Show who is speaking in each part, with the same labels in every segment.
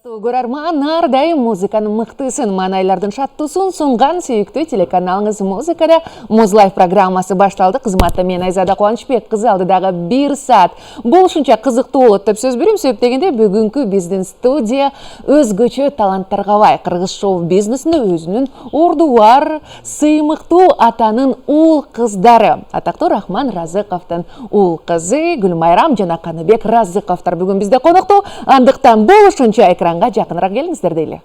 Speaker 1: Көрерман ардайым музыканың мықтысын, манайлардың шаттысын сұнған сүйікті телеканалыңыз музыкада Музлайф программасы башталды. Қызматта мен Айзада Қуанышбек қызы алдыдағы 1 саат. Бұл шынша қызықты олып деп сөз берем, сөптегенде бүгінгі біздің студия өзгөчө таланттарға бай. Қырғыз шоу-бизнесінде өзінің ордуар, сыймықты атаның ұл қыздары. Атақты Рахман Разықовтың ұл қызы Гүлмайрам жана Қаныбек Разықовтар бүгін бізде қонақта. Андықтан бұл шынша экранға жақынырақ келіңіздер дейлі.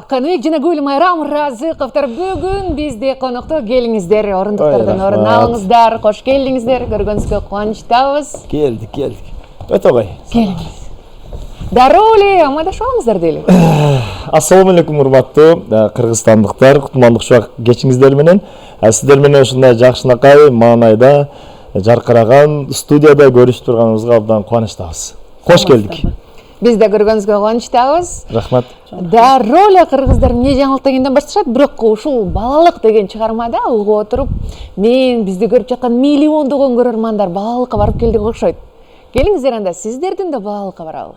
Speaker 1: Қаныбек жана Гүлмайрам Разықовтар бүгін бізде қонақта. Келіңіздер, орындықтардан орын алыңыздар. Қош келдіңіздер, көргеніңізге қуаныштамыз.
Speaker 2: Келдік. Өте оңай.
Speaker 1: Келіңіз. Дароли, амандашуңыздар дейлі.
Speaker 2: Ассалаумағалейкум, урматтуу кыргызстандыктар, кутмандык шуак кечиңиздер менен. Сиздер менен ушундай жакшынакай маанайда жаркыраган студияда көрүшүп турганыбызга абдан кубанычтабыз. Кош келдик.
Speaker 1: Биз да көргөнүзгө кубанычтабыз.
Speaker 2: Рахмат.
Speaker 1: Дароо эле кыргыздар эмне жаңылык дегенден башташат, бирок ушул балалык деген чыгармада угуп отуруп, мен бизди көрүп жаткан миллиондогон көрөрмандар балалыкка барып келдик окшойт. Келиңиздер анда сиздердин да балалыкка баралы.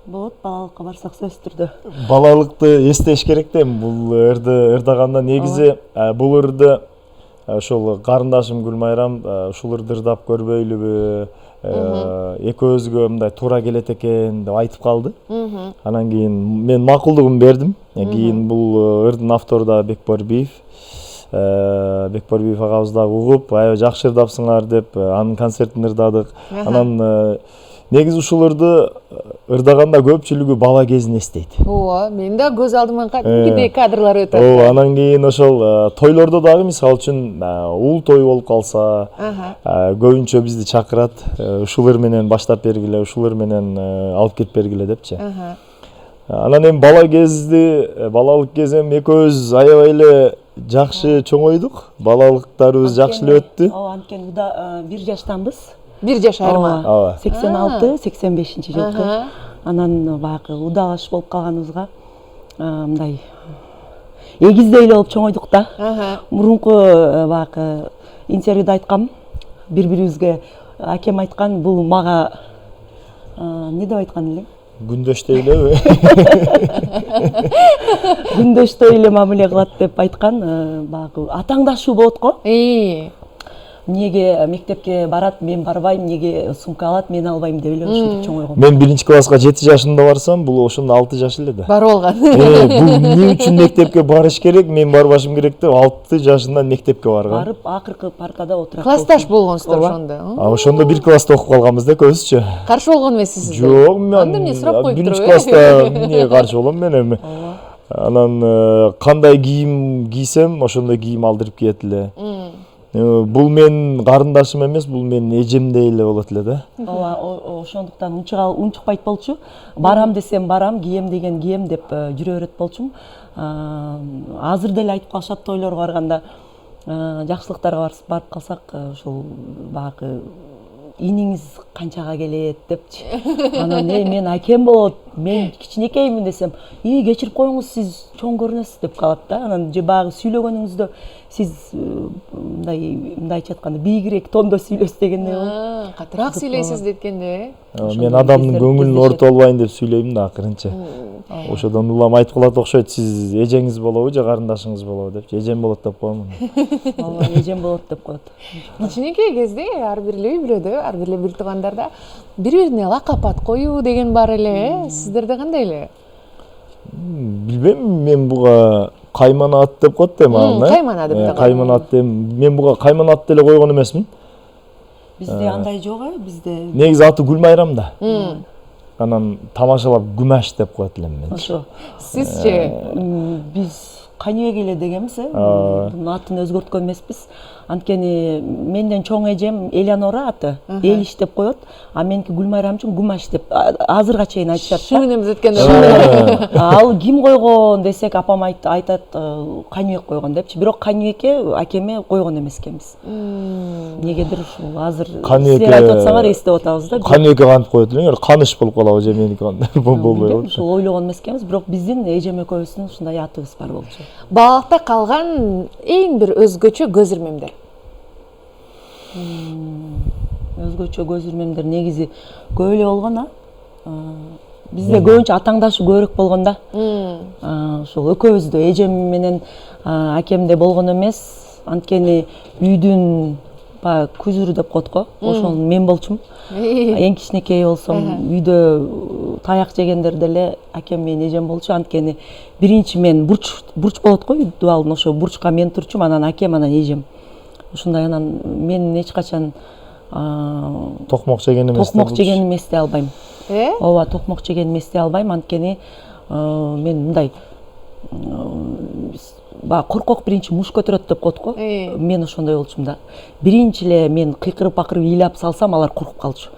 Speaker 3: Болот, балалыкка барсак сөзсүз түрдө.
Speaker 2: Балалыкты эстеш керек да, бул ырдаганда негизи бул ырды ошол карындашым Гүлмайрам ушул ырды ырдап көрбөйлүбү, экөөбүзгө мындай туура келет экен деп айтып калды. Анан кийин мен макулдугун бердим. Кийин бул ырдын автору да Бекборбиев агабыз дагы угуп, аябай жакшы ырдапсыңар деп анын концертин ырдадык. Анан негизи ушул ырды ырдаганда көпчүлүгү бала кезин эстейт.
Speaker 1: Ооба, мен да көз алдыман кадимгидей кадрлар өтөт.
Speaker 2: Ооба, анан кийин ошол тойлордо дагы мисалы үчүн уул той болуп калса, көбүнчө бизди чакырат. Ушул ыр менен баштап бергиле, ушул ыр менен алып кетип бергиле депчи. Анан эми балалык кезем экөөбүз аябай эле жакшы чоңойдук. Балалыктарыбыз жакшы эле өттү.
Speaker 3: Ооба, анткени бир жаштанбыз.
Speaker 1: 1 жаш айырма.
Speaker 3: 86-85 жылкы. Анан баягы удалаш болуп калганыбызга мындай эгиздей эле болуп чоңойдук да. Мурунку баягы интервьюда айткам, бири-бирибизге акем айткан, бул мага эмне деп айткан элең?
Speaker 2: Күндөштөй элеби?
Speaker 3: Күндөштөй эле мамиле кылат деп айткан, баягы атаңдашуу болот го. Неге мектепке барат, мен барбайм, неге сумка алат, мен албайм деп эле ушинтип чоңойгом.
Speaker 2: Мен 1-класска 7 жашында барсам, бул ошондо 6 жаш эле да.
Speaker 1: Барып алган.
Speaker 2: Бул эмне үчүн мектепке барыш керек, мен барбашым керек деп 6 жашында мектепке барган.
Speaker 3: Барып, акыркы паркада отурат.
Speaker 1: Классташ болгонсуздар ошондо.
Speaker 2: Ошондо 1 класста окуп калганбыз да көбүзчө.
Speaker 1: Каршы болгон эмессиз сиздер?
Speaker 2: Жок, мен
Speaker 1: анда эмне сурап коюп туруп.
Speaker 2: 1-класста эмне каршы болом мен эми. Анан кандай кийим кийсем, ошондой кийим алдырып киет эле. Бул мен карындашым эмес, бул менин эжемдей эле болот эле да.
Speaker 3: Ооба, ошондуктан унчукпайт болчу. Барам десем барам, кием деген кием деп жүрө берет болчумун. Азыр деле айтып калышат тойлорго барганда, жакшылыктарга барып калсак, ушул баягы иниңиз канчага келет депчи. Анан мен акем болот, мен кичинекеймин десем, кечирип коюңуз, сиз чоң көрүнөсүз деп калат да. Анан же баягы сүйлөгөнүңүздө сиз мындайча айтканда бийигирээк тондо сүйлөсүз дегендей болот.
Speaker 1: Катыраак сүйлөйсүз деткенде.
Speaker 2: Мен адамдын көңүлүн орто албайын деп сүйлөйм да акырынча. Ошодон улам айтып калат окшойт, сиз эжеңиз болобу же карындашыңыз болобу депчи. Эжем болот деп коем.
Speaker 3: Ооба, эжем болот деп коет.
Speaker 1: Кичинекей кезде ар бир эле үй-бүлөдө, ар бир эле бир туугандарда бири-бирине лакап ат коюу деген бар эле. Сиздерде кандай эле?
Speaker 2: Билбейм, мен буга кайман ат деп коет да мага.
Speaker 1: Кайман ат деп.
Speaker 2: Кайман ат деп. Мен буга кайман ат деле койгон эмесмин.
Speaker 3: Бизде андай жок, бизде.
Speaker 2: Негизи аты Гүлмайрам да. Анан тамашалап Гүмаш деп коет элем мен.
Speaker 3: Ошо.
Speaker 1: Сизчи?
Speaker 3: Биз Каныбек эле дегенбиз, бунун атын өзгөрткөн эмеспиз. Анткени менден чоң эжем Элеонора аты, Элиш деп коет, а меники Гүлмайрам үчүн Гүмаш деп азырга чейин айтышат.
Speaker 1: Шүгүнүмүз өткөндө.
Speaker 3: Ал ким койгон десек, апам айтат Каныбек койгон депчи. Бирок Каныбекке акеме койгон эмес экенбиз. Негедир ушул азыр силер айтып атсаңар эстеп атабыз да.
Speaker 2: Каныбекке кантип коет элеңер? Каныш болуп калабы же меники кандай болбой калат.
Speaker 3: Ушул ойлогон эмес экенбиз, бирок биздин эжем экөөбүздүн ушундай атыбыз бар болчу.
Speaker 1: Балалыкта калган эң бир өзгөчө көз ирмемдер.
Speaker 3: Өзгөчө көз ирмемдер негизи көп эле болгон, бизде көбүнчө атаңдашуу көбүрөөк болгон да. Ошол экөөбүздө эжем менен акемде болгон эмес, анткени үйдүн күзүрү деп коет го, ошол мен болчумун. Эң кичинекей болсом, үйдө таяк жегендер деле акем менен эжем болчу. Анткени биринчи мен бурч болот го, үйдү ошо бурчка мен турчумун, анан акем, анан эжем. Ушундай, анан мен эч качан
Speaker 2: токмок жеген
Speaker 3: эмес эстей албайм. Ооба, токмок жеген эстей албайм, анткени мен мындай коркок биринчи муш көтөрөт деп коет го. Мен ошондой болчумун да. Биринчи эле мен кыйкырып-бакырып ыйлап салсам, алар коркуп калчу.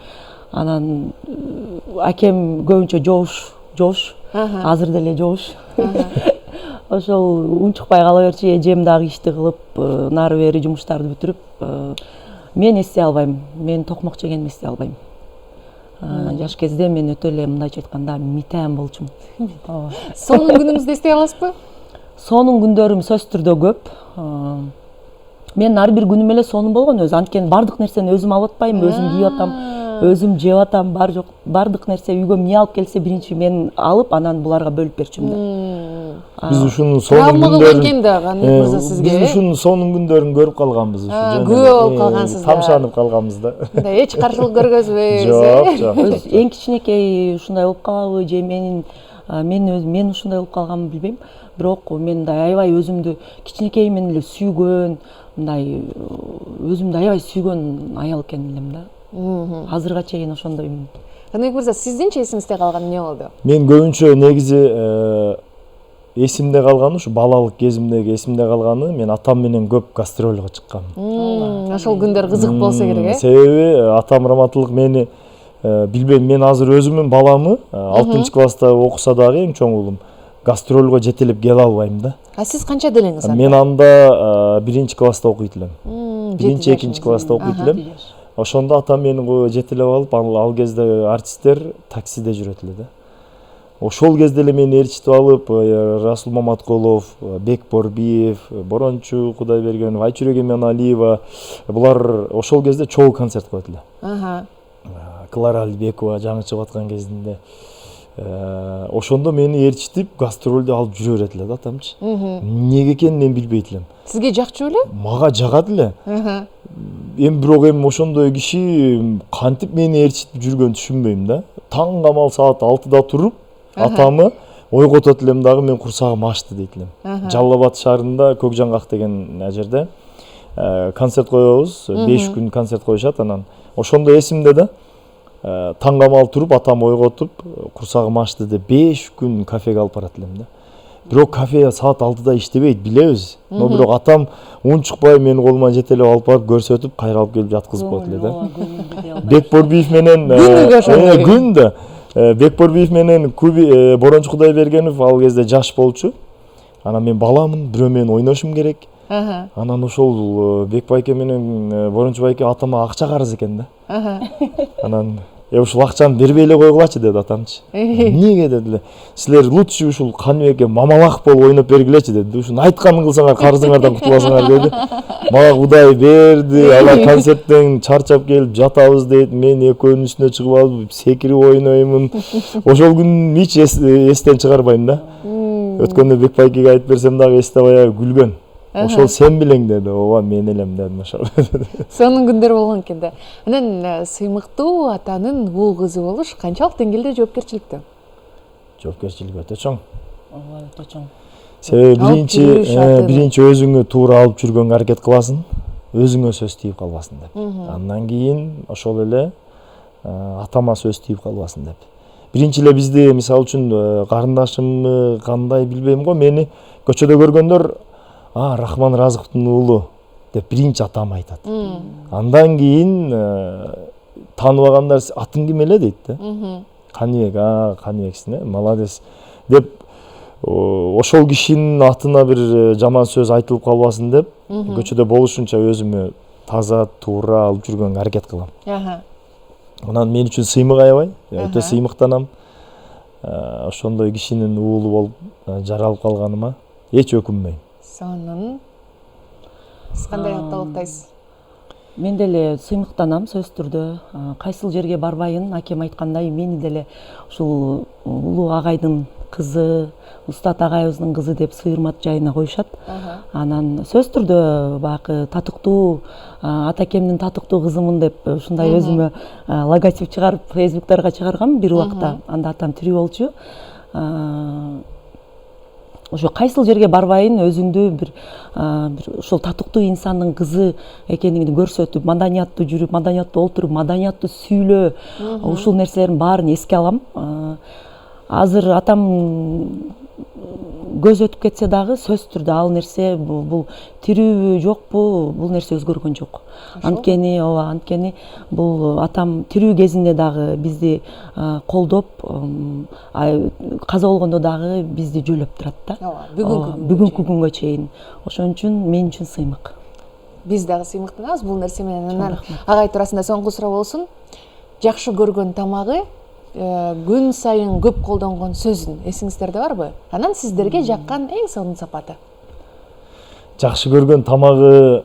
Speaker 3: Анан акем көбүнчө жоош, азыр деле жоош. ошол унчукпай кала берчи, эжем дагы ишти кылып, нары бери жумуштарды бүтүрүп, мен эстей албайм. Мен токмок жегенди эстей албайм. Жаш кезде мен өтө эле мындайча айтканда митәм болчумун.
Speaker 1: Сонун күнүңүздү эстей аласызбы?
Speaker 3: Сонун күндөрүм сөзсүз түрдө көп. Мен ар бир күнүм эле сонун болгон өзү. Анткени бардык нерсени өзүм алып атпайм, өзүм кийип атам, өзүм жеп атам, бардык нерсе үйгө эмне алып келсе биринчи мен алып, анан буларга бөлүп берчүмүн да.
Speaker 2: Биз ушунун сонун
Speaker 1: Травма кылган экен
Speaker 2: күндөрүн
Speaker 1: да Ганип мырза сизге.
Speaker 2: Биз ушунун сонун күндөрүн көрүп калганбыз,
Speaker 1: Күбө болуп калгансыз да.
Speaker 2: Тамшанып калганбыз да.
Speaker 1: Эч каршылык көргөзбөйбүз.
Speaker 2: Жок, жок.
Speaker 3: Эң кичинекей ушундай болуп калабы же мен ушундай болуп калганымды билбейм. Бирок мен мындай аябай өзүмдү кичинекейимден эле сүйгөн, мындай өзүмдү аябай сүйгөн аял экенин билем да. Азырга чейин ошондоймун.
Speaker 1: Ганип мырза, сиздинчи эсиңизде калган эмне болду?
Speaker 2: Мен көбүнчө негизи эсимде калганы, ушу балалык кезимдеги эсимде калганы, мен атам менен көп гастролго чыккам.
Speaker 1: Ошол күндөр кызык болсо керек,
Speaker 2: Себеби атам раматылык мени билбейм, мен азыр өзүмдүн баламы 6-класста окуса дагы эң чоң уулум гастролго жетелеп келе албайм да.
Speaker 1: А сиз канча делеңиз анда?
Speaker 2: Мен анда 1-класста окуйт элем. 1-2 класста окуйт элем. Ошондо атам мени жетелеп алып, ал кезде артисттер таксиде жүрөт эле да. Ошол кезде эле мени ээрчитип алып, Расул Маматкулов, Бек Борбиев, Борончу Кудайбергенов, Айчүрек Эминалиева, булар ошол кезде чогуу концерт коет эле. Клара Алибекова жаңы чыгып аткан кезинде. Ошондо мени ээрчитип гастролду алып жүрө берет эле да атамчы. Эмнеге экенин мен билбейт элем.
Speaker 1: Сизге жакчу беле?
Speaker 2: Мага жагат эле. Бирок ошондой киши кантип мени ээрчитип жүргөнүн түшүнбөйм да. Таң камал саат 6-да туруп, атамы ойготот элем дагы, мен курсагым ачты дейт элем. Жалал Абад шаарында Көкжаңгак деген жерде концерт коебуз, 5 күн концерт коюшат анан. Ошондо эсимде да. Таң камал туруп, атам ойготуп, курсагым ачты деп 5 күн кафеге алып барат элем да. Бирок кафе саат 6-да иштебейт, билебиз. Но бирок атам унчукпай мени колуман жетелеп алып барып көрсөтүп, кайра алып келип жаткызып коет эле да. Бек Борбиев менен күндө Бек Борбиев менен Борончу Кудайбергенов ал кезде жаш болчу. Анан мен баламын, бирөө менен ойношум керек. Анан ошол Бек байке менен Борончу байке атама акча карыз экен да. Анан ушул акчаны бербей эле койгулачы деди атамчы. Эмнеге дедиле. Силер лучше ушул Каныбекке мамалак болуп ойноп бергилечи деди. Ушуну айтканын кылсаңар карызыңардан кутуласыңар деди. Мага Кудай берди. Алар концерттен чарчап келип жатабыз дейт. Мен экөөнүн үстүнө чыгып алып секирип ойноймун. Ошол күн эч эстен чыгарбайм да. Өткөндө Бек байкеге айтып берсем дагы эстеп аябай күлгөн. Ошол сен билең деди. Ооба мен элем дедим ошол.
Speaker 1: Сонун күндөр болгон экен да. Анан сыймыктуу атанын уул кызы болуш канчалык деңгээлде жоопкерчиликтүү?
Speaker 2: Жоопкерчилиги өтө чоң.
Speaker 3: Ооба, өтө чоң.
Speaker 2: Себеби биринчи өзүңө туура алып жүргөнгө аракет кыласың, өзүңө сөз тийип калбасын деп. Андан кийин ошол эле атама сөз тийип калбасын деп. Биринчи эле бизди мисалы үчүн карындашымды кандай билбейм го, мени көчөдө көргөндөр Рахман Разыковдун уулу деп биринчи атам айтат. Андан кийин тааныбагандар атың ким эле дейт да. Каныбек, Каныбексиң, молодец деп ошол кишинин атына бир жаман сөз айтылып калбасын деп көчөдө болушунча өзүмө таза, туура алып жүргөнгө аракет кылам. Анан мен үчүн сыймык аябай, өтө сыймыктанам. Ошондой кишинин уулу болуп жаралып калганыма эч өкүнбөйм.
Speaker 1: Сонун. Сиз кандай катталыктайсыз?
Speaker 3: Мен деле сыймыктанам сөзсүз түрдө. Кайсыл жерге барбайын, акем айткандай, мени деле ушул улуу агайдын кызы, Устат агайыбыздын кызы деп сыйырмат жайына коюшат. Анан сөзсүз түрдө баягы татыктуу атакемдин татыктуу кызымын деп ушундай өзүмө логотип чыгарып фейсбуктарга чыгаргам бир убакта. Анда атам тирүү болчу. Ошо кайсыл жерге барбайын өзүңдү бир ошол татыктуу инсандын кызы экениңди көрсөтүп, маданияттуу жүрүп, маданияттуу олтуруп, маданияттуу сүйлөө, ушул нерселердин баарын эске алам. Азыр атам көз өтүп кетсе дагы сөзсүз түрдө ал нерсе бул тирүүбү жокпу, бул нерсе өзгөргөн жок. Анткени бул атам тирүү кезинде дагы бизди колдоп, каза болгондо дагы бизди жөлөп турат да. Бүгүнкү күнгө чейин. Ошон үчүн мен үчүн сыймык.
Speaker 1: Биз дагы сыймыктанабыз бул нерсе менен. Анан агай туурасында соңку суроо болсун. Жакшы көргөн тамагы, күн сайын көп колдонгон сөзүн эсиңиздерде барбы? Анан сиздерге жаккан эң сонун сапаты?
Speaker 2: Жакшы көргөн тамагы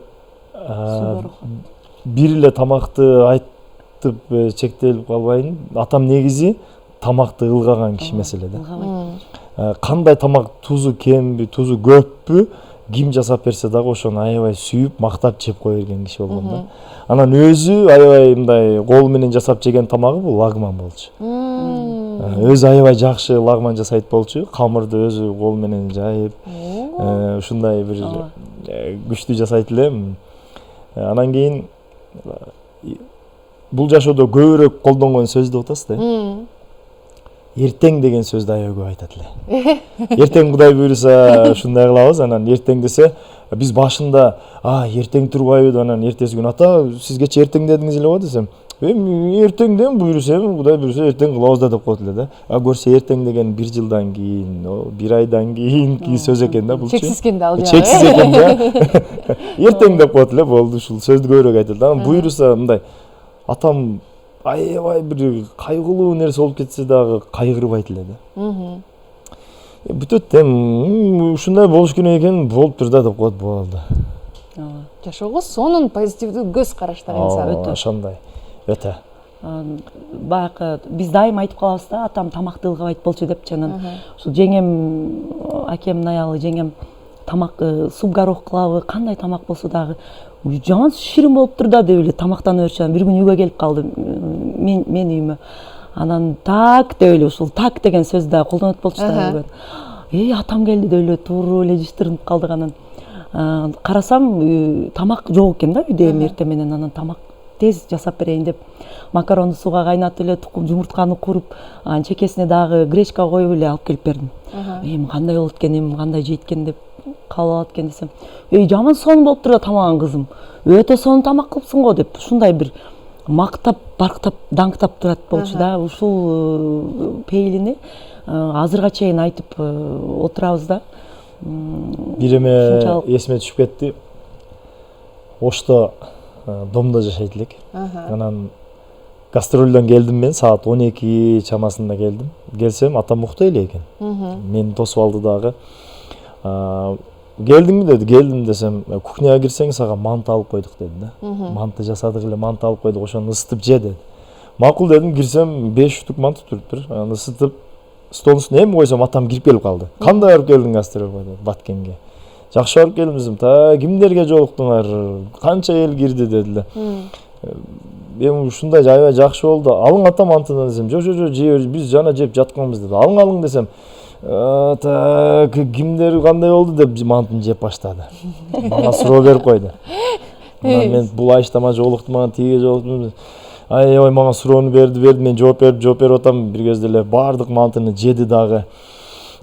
Speaker 2: бир эле тамакты айтып чектелип калбайын. Атам негизи тамакты ылгаган киши маселе да. Кандай тамак тузу кемби, тузу көппү, ким жасап берсе дагы ошону аябай сүйүп, мактап жеп кое берген киши болгон да. Анан өзү аябай мындай кол менен жасап жеген тамагы бул лагман болчу. Өзү аябай жакшы лагман жасайт болчу. Камырды өзү кол менен жайып, ушундай бир күчтүү жасайт элем. Анан кийин бул жашоодо көбүрөөк колдонгон сөз деп атасыз да. Эртең деген сөздү аябай көп айтат эле. Эртең Кудай буйруса ушундай кылабыз, анан эртең десе биз башында эртең турбайбы деп, анан эртеси күнү ата сизгече эртең дедиңиз эле го десем, эртеңден буйруса Кудай буйруса эртең кылабыз да деп коет эле да. Көрсө эртең деген 1 жылдан кийин, 1 айдан кийинки сөз экен да булчу.
Speaker 1: Чексиз экен да ал жагы.
Speaker 2: Чексиз экен да. Эртең деп коет эле, болду, ушул сөздү көбүрөөк айтат. Анан буйруса мындай атам аябай бир кайгылуу нерсе болуп кетсе дагы кайгырбайт эле да. Бүтөт эми ушундай болуш керек экен, болуп тур да деп коет, болду.
Speaker 1: Жашоого сонун позитивдүү көз караштаган инсан.
Speaker 2: Ошондой. Өтө.
Speaker 3: Баягы биз дайыма айтып калабыз да, атам тамакты ылгабайт болчу депчи. Анан ушул жеңем, акемдин аялы жеңем тамак суп горох кылабы, кандай тамак болсо дагы жаман ширин болуп тур да деп эле тамактанып берчү. Бир күнү үйгө келип калды, мен үйүмө. Анан так деп эле ушул так деген сөздү да колдонот болчу да. Атам келди деп эле тууруп эле жыштырынып калдык. Анан карасам тамак жок экен да үйдө эртең менен. Анан тамак тез жасап берейин деп макаронду сууга кайнатып эле жумуртканы куруп, чекесине дагы гречка коюп эле алып келип бердим. Эми кандай болот экен, кандай жейт экен деп кабыл алат экен десем, жаман сонун болуп тур да тамагың кызым. Өтө сонун тамак кылыпсың го деп ушундай бир мактап, барктап, даңктап турат болчу да. Ушул пейилини азырга чейин айтып отурабыз да.
Speaker 2: Бир эме эсиме түшүп кетти. Ошто домдо жашайт элек. Анан гастролдон келдим мен, саат 12 чамасында келдим. Келсем атам уктай эле экен. Мени тосуп алды дагы. Келдиңби деди. Келдим десем, кухняга кирсең сага манты алып койдук деди да. Манты жасадык эле, манты алып койдук, ошону ысытып же деди. Макул дедим, кирсем 5 штук манты туруптур. Аны ысытып столдун үстүнө эми койсом атам кирип келип калды. Кандай барып келдиң гастролго деп, Баткенге. Жакшы барып келдим десем, кимдерге жолуктуңар? Канча эл кирди дедилер. Эми ушундай аябай жакшы болду. Алың ата мантыдан десем, жок, биз жана жеп жатканбыз деди. Алың десем, кимдер кандай болду деп мантын жеп баштады. Мага суроо берип койду. Мен бул айыштама жолуктум, тиге жолуктум. Аябай мага суроону берди, мен жооп берип атам. Бир кезде эле бардык мантыны жеди дагы.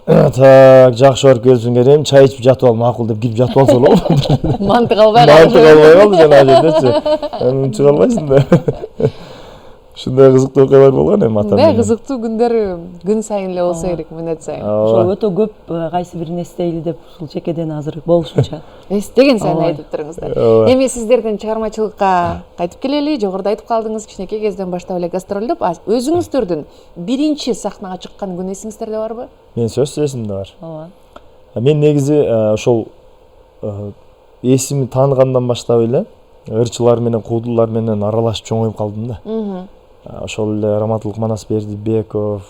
Speaker 2: Так, жакшы барып келипсиңер, эми чай ичип жатып ал, макул деп кирип жатып алса болобу.
Speaker 1: Манты калбай калды.
Speaker 2: Манты калбай калды жана жердечи. Эми чыга албайсың да. Ушундай кызыктуу окуялар болгон эми атам.
Speaker 1: Мындай кызыктуу күндөр күн сайын эле болсо керек, мүнөт сайын.
Speaker 3: Ошол өтө көп кайсы бирин эстейли деп ушул чекеден азыр болушунча.
Speaker 1: Эстеген сайын айтып туруңуздар. Эми сиздердин чыгармачылыкка кайтып келели. Жогоруда айтып калдыңыз, кичинекей кезден баштап эле гастролдоп, өзүңүздөрдүн биринчи сахнага чыккан күн эсиңиздерде барбы?
Speaker 2: Мен сөзсүз эсимде бар. Мен негизи ошол эсими тааныгандан баштап эле ырчылар менен, куудулар менен аралашып чоңоюп калдым да. Ошол эле Раматылык Манасбердибеков,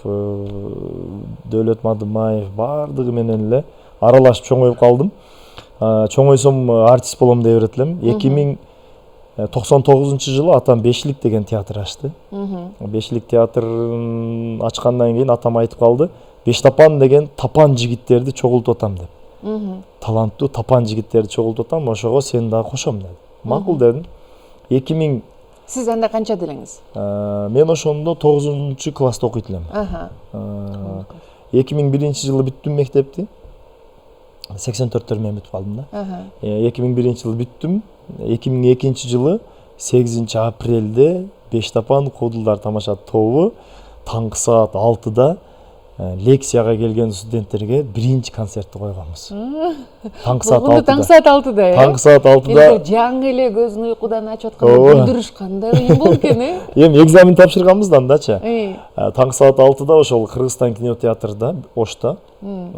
Speaker 2: Дөөлөт Мадымаев бардыгы менен эле аралашып чоңоюп калдым. Чоңойсом артист болом деп берет элем. 1999-жылы атам Бешилик деген театр ачты. Бешилик театрын ачкандан кийин атам айтып калды, Бештапан деген тапан жигиттерди чогултуп атам деп. Таланттуу тапан жигиттерди чогултуп атам, ошого сен дагы кошом деди. Макул дедим. 2000
Speaker 1: Сиз анда канча делеңиз?
Speaker 2: Мен ошондо 9-класста окуйт элем. 2001-жылы бүттүм мектепти. 84 менен бүтүп калдым да. 2001-жылы бүттүм. 2002-жылы 8-апрелде Бештапан Куудулдар тамаша тобу таңкы саат 6-да лекцияга келген студенттерге биринчи концертти койгонбуз. Таңкы саат 6-да.
Speaker 1: Таңкы саат 6-да.
Speaker 2: Таңкы саат 6-да.
Speaker 1: Жаңы эле көзүн уйкудан ачып атканда бүлдүрүш кандай кыйын болуп экен,
Speaker 2: Эми экзамен тапшырганбыз андачы. Таңкы саат 6-да ошол Кыргызстан кинотеатрда, Ошто.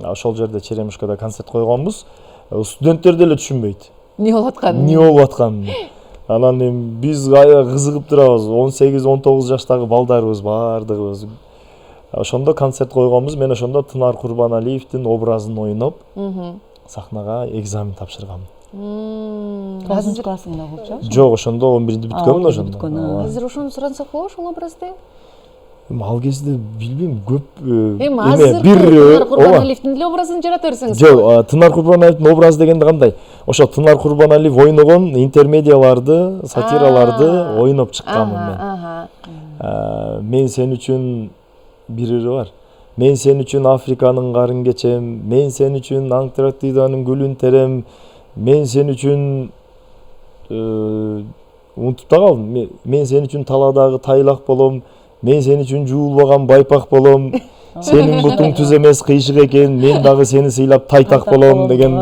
Speaker 2: Ошол жерде Черемушкада концерт койгонбуз. Студенттер деле түшүнбөйт.
Speaker 1: Не болуп атканын.
Speaker 2: Не болуп атканын. Анан эми биз аябай кызыгып турабыз. 18-19 жаштагы балдарыбыз баардыгыбыз. Ошондо концерт койгонбуз. Мен ошондо Тынар Курбаналиевдин образын ойноп, сахнага экзамен тапшыргам.
Speaker 3: 9 классыңда болчу?
Speaker 2: Жок, ошондо 11-ти бүткөнмүн ошондо.
Speaker 1: Азыр ошону сурансак болобу ошол образды?
Speaker 2: Ал кезде билбейм, көп
Speaker 1: Эми азыр Тынар Курбаналиевдин деле образын жарата берсеңиз.
Speaker 2: Жок, Тынар Курбаналиевдин образы дегенде кандай? Ошо Тынар Курбаналиев ойногон интермедияларды, сатираларды ойноп чыкканмын мен. Мен сен үчүн бири бар. Мен сен үчүн Африканын карын кечем, мен сен үчүн Антарктиданын гүлүн терем, мен сен үчүн унутуп да калдым. Мен сен үчүн таладагы тайлак болом, мен сен үчүн жуулбаган байпак болом, сенин бутуң түз эмес кыйшык экен, мен дагы сени сыйлап тайтак болом деген.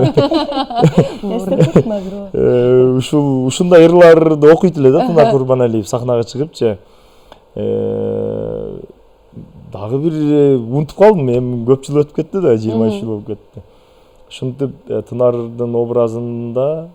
Speaker 2: Ушундай ырларды окуйт эле да Тынар Курбаналиев сахнага чыгыпчы. Дагы бир унутуп калдым, эми көп жыл өтүп кетти да, 23 жыл болуп кетти. Ушинтип Тынардын образында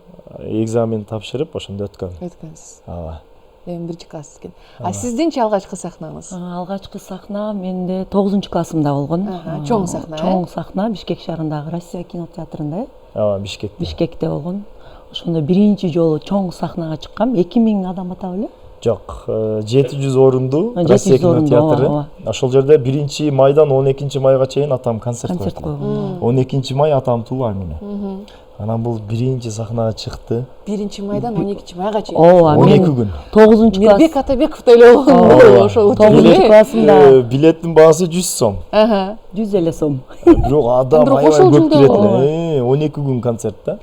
Speaker 2: экзамен тапшырып, ошондо өткөнсүз. Ооба.
Speaker 1: Эми 1-класс экен. Сиздинчи алгачкы сахнаңыз?
Speaker 3: Алгачкы сахна менде 9-классымда болгон.
Speaker 1: Чоң сахна.
Speaker 3: Чоң сахна Бишкек шаарындагы Россия кинотеатрында.
Speaker 2: Ооба, Бишкекте.
Speaker 3: Бишкекте болгон. Ошондо биринчи жолу чоң сахнага чыккам. 2000 адам атабы эле?
Speaker 2: Жок, 700 орунду Россия кинотеатры. Ошол жерде 1-майдан 12-майга чейин атам концерт койгон. 12-май атам туулган күнү. Анан бул биринчи сахнага чыкты.
Speaker 1: 1-майдан 12-майга чейин.
Speaker 3: Ооба,
Speaker 2: 12 күн.
Speaker 3: 9-класс.
Speaker 1: Мирбек Атабеков деле болгон. Ошол
Speaker 3: 9-классымда
Speaker 2: билеттин баасы 100 сом.
Speaker 3: 100 эле сом.
Speaker 2: Бирок адам аябай көп келет эле. 12 күн концерт да.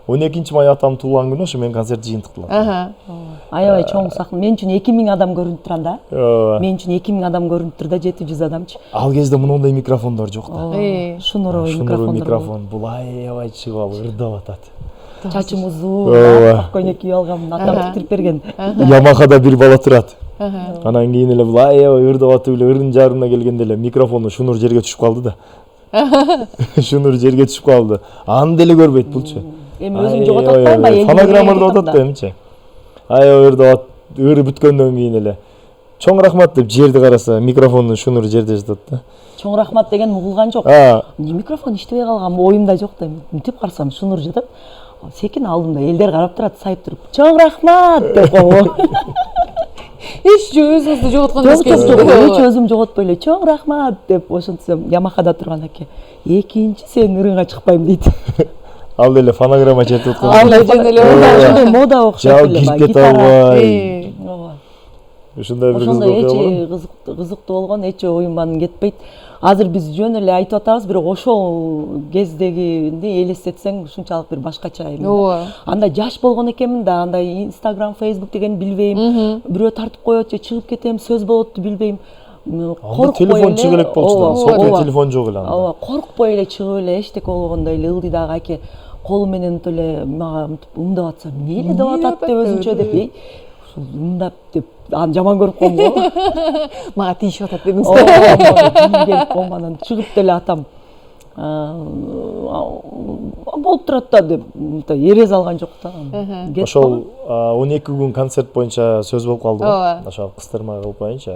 Speaker 2: 12-май атам туулган күнү ошо мен концерт жыйынтыктылам.
Speaker 3: Аябай чоң сахна. Мен үчүн 2000 адам көрүнүп турганда. Мен үчүн 2000 адам көрүнүп турда 700 адамчы.
Speaker 2: Ал кезде мындай микрофондор жок да.
Speaker 3: Шунуровый
Speaker 2: микрофон. Бул аябай чыгып алып ырдап атат.
Speaker 3: Чачым узун, ак көйнөк кийип алгам, атам тиктирип берген.
Speaker 2: Ямахада бир бала турат. Анан кийин эле бул аябай ырдап атып эле ырдын жарымына келгенде эле микрофону шунур жерге түшүп калды да. Шунур жерге түшүп калды. Аны деле көрбөйт булчу.
Speaker 3: Эми өзүм жоготуп атпайм ба?
Speaker 2: Фонограммада атат да эмчи. Аябай ырдап ыры бүткөндөн кийин эле чоң рахмат деп жерди караса, микрофону шунур жерде жатат да.
Speaker 3: Чоң рахмат деген угулган жок. Эмне микрофон иштебей калган, оюмда жок да. Мынтип карасам шунур жатат. Секин алдым да, элдер карап турат, сайып туруп, "Чоң рахмат" деп койгон.
Speaker 1: Эч өзүңүздү жоготкон эмеспсиз?
Speaker 3: Эч өзүм жоготпой эле, "Чоң рахмат" деп ошентсем, Ямахада турган аке, "Экинчи сен ырыңга чыкпайм" дейт.
Speaker 2: Ал деле фонограмма чертип аткан.
Speaker 1: Андай жөн эле
Speaker 3: мода окшоп эле,
Speaker 2: кирип кете албай.
Speaker 3: Ооба.
Speaker 2: Ушундай бир
Speaker 3: ошондой эч кызыктуу болгон, эч оюмдан кетпейт. Азыр биз жөн эле айтып атабыз, бирок ошол кездегинди элестетсең ушунчалык бир башкача эми.
Speaker 1: Ооба.
Speaker 3: Анда жаш болгон экенмин да, андай Instagram, Facebook деген билбейм. Бирөө тартып коет же чыгып кетем, сөз болотту билбейм.
Speaker 2: Анда телефон чыгып элек болчу да. Сотовый телефон жок эле анда.
Speaker 3: Ооба, коркпой эле чыгып эле эчтеке болгондой эле ылдыйдагы аке колу менен эле мага умдап атса, эмне эле деп атат деп өзүнчө деп, ушул умдап деп аны жаман көрүп калдым го.
Speaker 1: Мага тийишип атат дедиңиз да.
Speaker 3: Келип командан чыгып деле атам. Болуп турат да деп эрезе алган жок да.
Speaker 2: Ошол 12 күн концерт боюнча сөз болуп калды го. Ошо кыстырма кылып коеюнчу.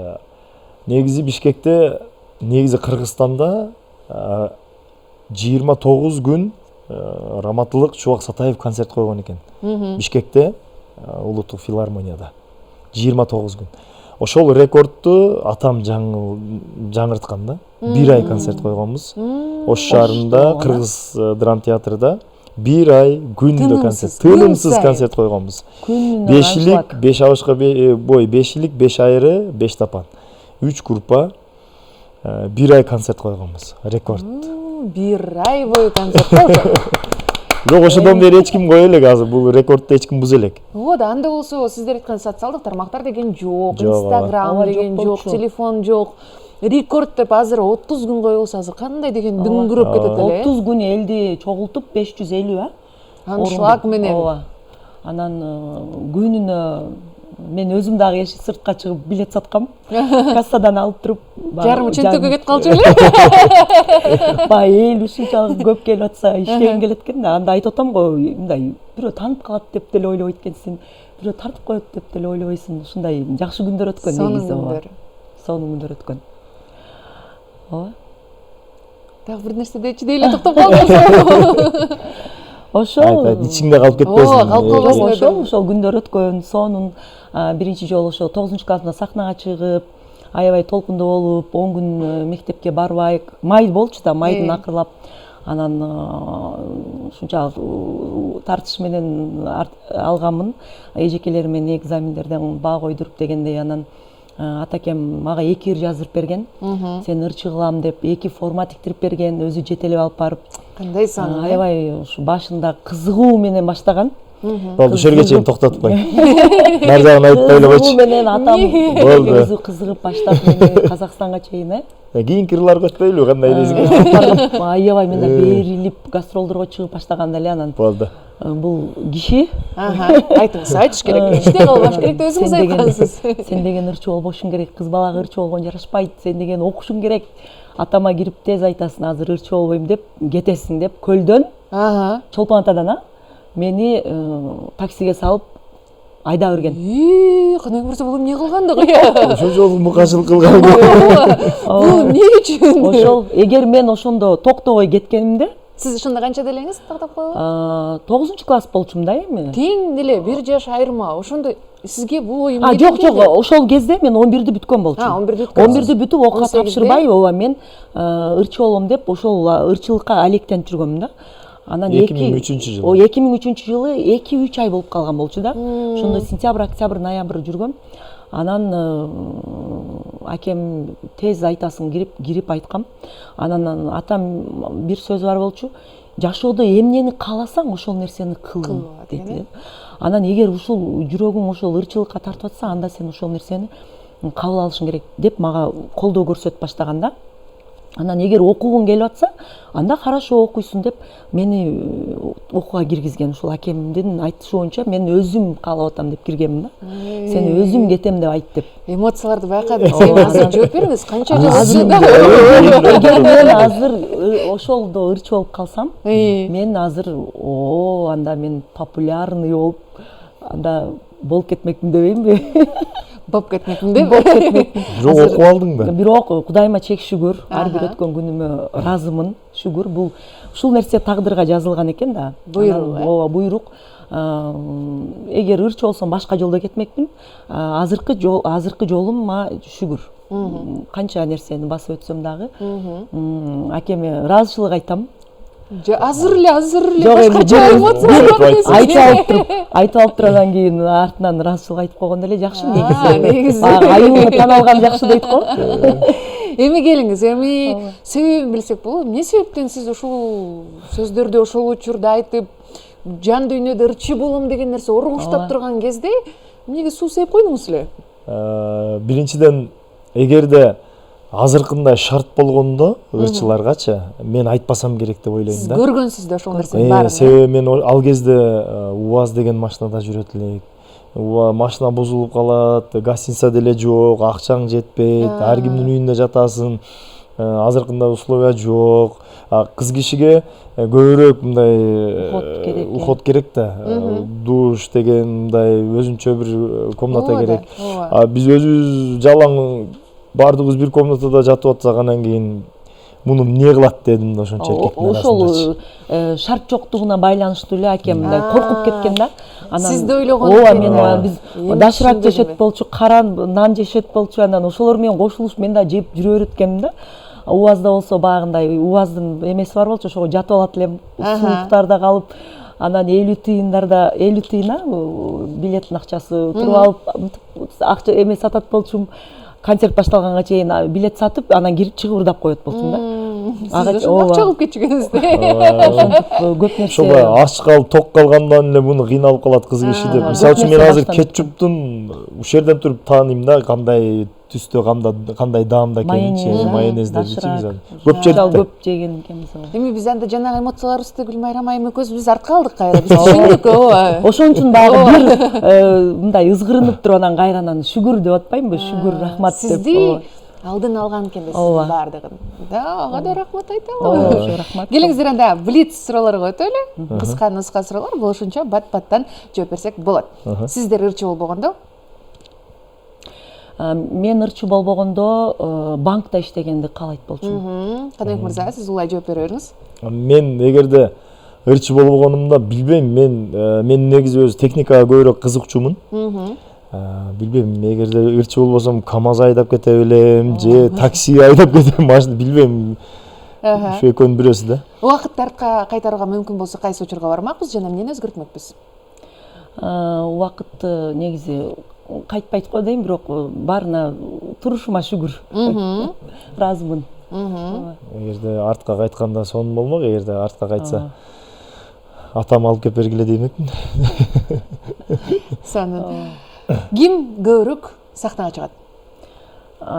Speaker 2: Негизи Бишкекте, негизи Кыргызстанда 29 күн Раматылык Чубак Сатаев концерт койгон экен. Бишкекте, улуттук филармонияда 29 күн. Ошол рекордту атам жаңырткан да. 1 ай концерт койгонбуз. Ош шаарында Кыргыз драм театрында 1 ай күндө концерт, тынымсыз концерт койгонбуз. 5 абышка бой, 5 5 айры, 5 тапан. 3 группа 1 ай концерт койгонбуз. Рекорд.
Speaker 1: бир ай бою концерт болчу.
Speaker 2: Жок, ошодон бери эч ким кое элек азыр. Бул рекордду эч ким буза элек.
Speaker 1: Вот, анда болсо сиздер айткан социалдык тармактар деген жок,
Speaker 2: Жок,
Speaker 1: Инстаграм
Speaker 3: ооба,
Speaker 1: деген
Speaker 3: жок
Speaker 1: жок,
Speaker 3: болчу.
Speaker 1: телефон жок. Рекорд деп азыр 30 күн коюлса азыр кандай деген дүңгүрөп кетет эле.
Speaker 3: 30 күн элди чогултуп 550
Speaker 1: Аншлаг менен.
Speaker 3: Ооба. Анан күнүнө мен өзүм дагы сыртка чыгып билет саткам. Кассадан алып туруп.
Speaker 1: Жарымы чөнтөккө кетип калчу беле?
Speaker 3: Бай эл ушунчалык көп келип атса иштегим келет экен да. Анда айтып атам го, мындай бирөө таанып калат деп деле ойлобойт экенсиң. Бирөө тартып коет деп деле ойлобойсуң. Ушундай жакшы күндөр өткөн негизи.
Speaker 1: Сонун күндөр.
Speaker 3: Сонун күндөр өткөн. Ооба.
Speaker 1: Дагы бир нерсе дейчи дейли токтоп калдым.
Speaker 3: Ошол
Speaker 2: ичиңде калып кетпесин.
Speaker 1: Ооба, калып калбасын.
Speaker 3: ошол күндөр өткөн. Сонун биринчи жолу ошо 9-классында сахнага чыгып, аябай толкундуу болуп, 10 күн мектепке барбай, май болчу да, майдын акырлап, анан ушунчалык тартыш менен алганмын. Эжекелер менен экзамендерден баа койдуруп дегендей, анан атакем мага 2 ыр жаздырып берген. Сен ырчы кылам деп 2 форма тиктирип берген, өзү жетелеп алып барып.
Speaker 1: Кандай сонун.
Speaker 3: Аябай ушу башында кызыгуу менен баштаган.
Speaker 2: Болду, ошол жерге чейин токтотуп кой. Нар жагын айтып
Speaker 3: Кызыгуу
Speaker 2: ойлобойчу.
Speaker 3: менен атам
Speaker 2: Болду.
Speaker 3: өзү кызыгып баштап мени Казакстанга чейин,
Speaker 2: Кийинки ырлар көчпөйлү, кандай элесиң?
Speaker 3: апарып аябай менен берилип гастролдорго чыгып баштаганда эле анан
Speaker 2: Болду.
Speaker 3: бул киши
Speaker 1: Айтыңыз, айтыш керек. Иште калбаш керек деп өзүңүз айткансыз.
Speaker 3: сен деген ырчы болбошуң керек, кыз балага ырчы болгон жарашпайт, сен деген окушуң керек. Атама кирип тез айтасың, азыр ырчы болбойм деп, кетесиң деп көлдөн, Чолпон Атадан мени таксиге салып айда берген.
Speaker 1: Кандай көрсө бул эмне кылгандыгы?
Speaker 2: Ошол жолу мукачылык кылган.
Speaker 1: Бул эмне үчүн?
Speaker 3: Ошол эгер мен ошондо токтобой кеткенимде,
Speaker 1: Сиз ошондо канча делеңиз токтоп койгон?
Speaker 3: 9-класс болчумун да эми.
Speaker 1: Тең эле 1 жаш айырма. Ошондо сизге бул ой
Speaker 3: Жок, ошол кезде мен 11-ди бүткөн болчумун.
Speaker 1: 11-ди бүткөн.
Speaker 3: 11-ди бүтүп окууга тапшырбай, ооба мен ырчы болом деп ошол ырчылыкка алектенип жүргөмүн да. Анан
Speaker 2: 2003
Speaker 3: жылы. 2003 жылы 2-3 ай болуп калган болчу да. Ошондо сентябрь, октябрь, ноябрь жүргөм. Анан акем тез айтасың кирип айткам. Анан атам бир сөз бар болчу. Жашоодо эмнени кааласаң ошол нерсени кыл деди. Анан эгер ушул жүрөгүң ошол ырчылыкка тартып атса, анда сен ошол нерсени кабыл алышың керек деп мага колдоо көрсөтүп баштаганда. Анан эгер окугуң келип атса, анда хорошо окуйсуң деп мени окууга киргизген. Ушул акемдин айтышы боюнча мен өзүм каалап атам деп киргенмин да. Сен өзүм кетем деп айт деп.
Speaker 1: Эмоцияларды байкадым. Сен азыр жооп бериңиз, канча жыл
Speaker 3: Эгер мен азыр ошолдо ырчы болуп калсам, мен азыр анда мен популярный болуп, анда болуп кетмекмин дебейинби?
Speaker 1: Боп кетмекмин деп.
Speaker 2: Жок, окуп алдың да.
Speaker 3: Бирок Кудайыма чек шүгүр, ар бир өткөн күнүмө ыраазымын, шүгүр. Бул ушул нерсе тагдырга жазылган экен да.
Speaker 1: Буйрук.
Speaker 3: Ооба, буйрук. Эгер ырчы болсом башка жолдо кетмекмин. Азыркы жолума шүгүр. Канча нерсени басып өтсөм дагы, акеме ыраазычылык айтам.
Speaker 1: Азыр эле
Speaker 3: Жок,
Speaker 1: башкача эмоциялар
Speaker 3: айтып алып туруп анан кийин артынан ыраазычылык айтып койгондо эле жакшы негизи.
Speaker 1: негизи.
Speaker 3: Айымы таналган жакшы дейт го.
Speaker 1: Эми келиңиз, эми себебин билсек болот. Эмне себептен сиз ушул сөздөрдү ошол учурда айтып, жан дүйнөдө ырчы болом деген нерсе оргуштап турган кезде эмнеге суу сээп койдуңуз эле?
Speaker 2: Биринчиден, эгерде азыркындай шарт болгондо ырчыларгачы мен айтпасам керек деп ойлойм
Speaker 1: Сиз
Speaker 2: да.
Speaker 1: көргөнсүз да ошол нерсенин баарын.
Speaker 2: Себеби мен ал кезде УАЗ деген машинада жүрөт элек. Машина бузулуп калат, гостиница деле жок, акчаң жетпейт, ар кимдин үйүндө жатасың. Азыркындай условия жок. Кыз кишиге көбүрөөк мындай уход керек да. Душ деген мындай өзүнчө бир комната керек. Биз өзүбүз жалаң бардыгыбыз бир комнатада жатып атсак, анан кийин муну эмне кылат дедим да ошончо эркектин арасында.
Speaker 3: Ошол шарт жоктугуна байланыштуу эле акем мындай коркуп кеткен да.
Speaker 1: Анан сизди ойлогон.
Speaker 3: Ооба, мен биз доширак жешет болчу, кара нан жешет болчу, анан ошолор менен кошулуп мен да жеп жүрө берет экенмин да. УАЗда болсо баягындай УАЗдын эмеси бар болчу, ошого жатып алат элем, сууктарда калып, анан 50 тыйын билеттин акчасы туруп алып, акча сатат болчумун. Концерт башталганга чейин билет сатып, анан кирип чыгып ырдап коет болчумун да.
Speaker 1: Сиз ошо акча кылып кетчүгүңүз
Speaker 3: көп нерсе
Speaker 2: ошо баягы ач калып ток калгандан эле муну кыйналып калат кыз киши деп. Мисалы үчүн мен азыр кетчуптун ушул жерден туруп таанıyım да, кандай түстө, кандай даамда экенин, майонездерди көп жедик да.
Speaker 3: көп жеген экенбиз.
Speaker 1: Эми биз анда жанагы эмоцияларыбызды Гүлмайрам айым экөөбүз биз артка калдык кайра. Биз түшүндүк, ооба.
Speaker 3: Ошон үчүн баягы бир мындай ызгырынып туруп анан кайрадан шүгүр деп атпаймынбы, шүгүр, рахмат деп.
Speaker 1: Сизди алдын алган экенбиз баардыгын. Да, ага да рахмат айталы.
Speaker 3: Ошо рахмат.
Speaker 1: Келиңиздер анда блиц суроолорго өтөлү. Кыска нуска суроолор болушунча бат-баттан жооп берсек болот. Сиздер ырчы болбогондо?
Speaker 3: Мен ырчы болбогондо банкта иштегенди каалайт болчумун.
Speaker 1: Каныбек мырза, сиз улай жооп бере бериңиз.
Speaker 2: Мен эгерде ырчы болбогонумда билбейм, мен негизи өзү техникага көбүрөөк кызыкчумун. Билбейм, эгерде ырчы болбосом КамАЗ айдап кете белем же такси айдап кетем, машина билбейм. Ушу экөөнүн бирөөсү да.
Speaker 1: Убакытты артка кайтарууга мүмкүн болсо кайсы учурга бармакпыз жана эмнени өзгөртмөкпүз?
Speaker 3: Убакытты негизи кайтпайт го дейм, бирок баарына турушума шүгүр. Ыраазымын.
Speaker 2: Эгерде артка кайтканда сонун болмок, эгерде артка кайтса атам алып келип бергиле деймекмин.
Speaker 1: Сонун. Ким көбүрөөк сахнага чыгат?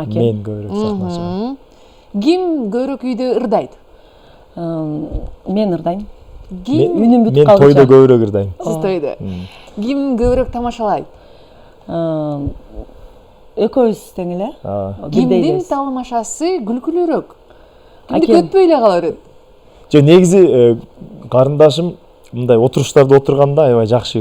Speaker 2: Мен көбүрөөк сахнага чыгам.
Speaker 1: Ким көбүрөөк үйдө ырдайт?
Speaker 3: Мен ырдайм.
Speaker 1: Үнүм
Speaker 3: бүтүп
Speaker 2: Мен тойдо көбүрөөк ырдайм.
Speaker 1: Сиз тойдо. Ким көбүрөөк тамашалайт?
Speaker 3: Экөөбүз тең эле.
Speaker 1: Кимдин тамашасы күлкүлүүрөөк? Кимди көтпөй эле кала берет?
Speaker 2: Же негизи карындашым мындай отуруштарда отурганда аябай жакшы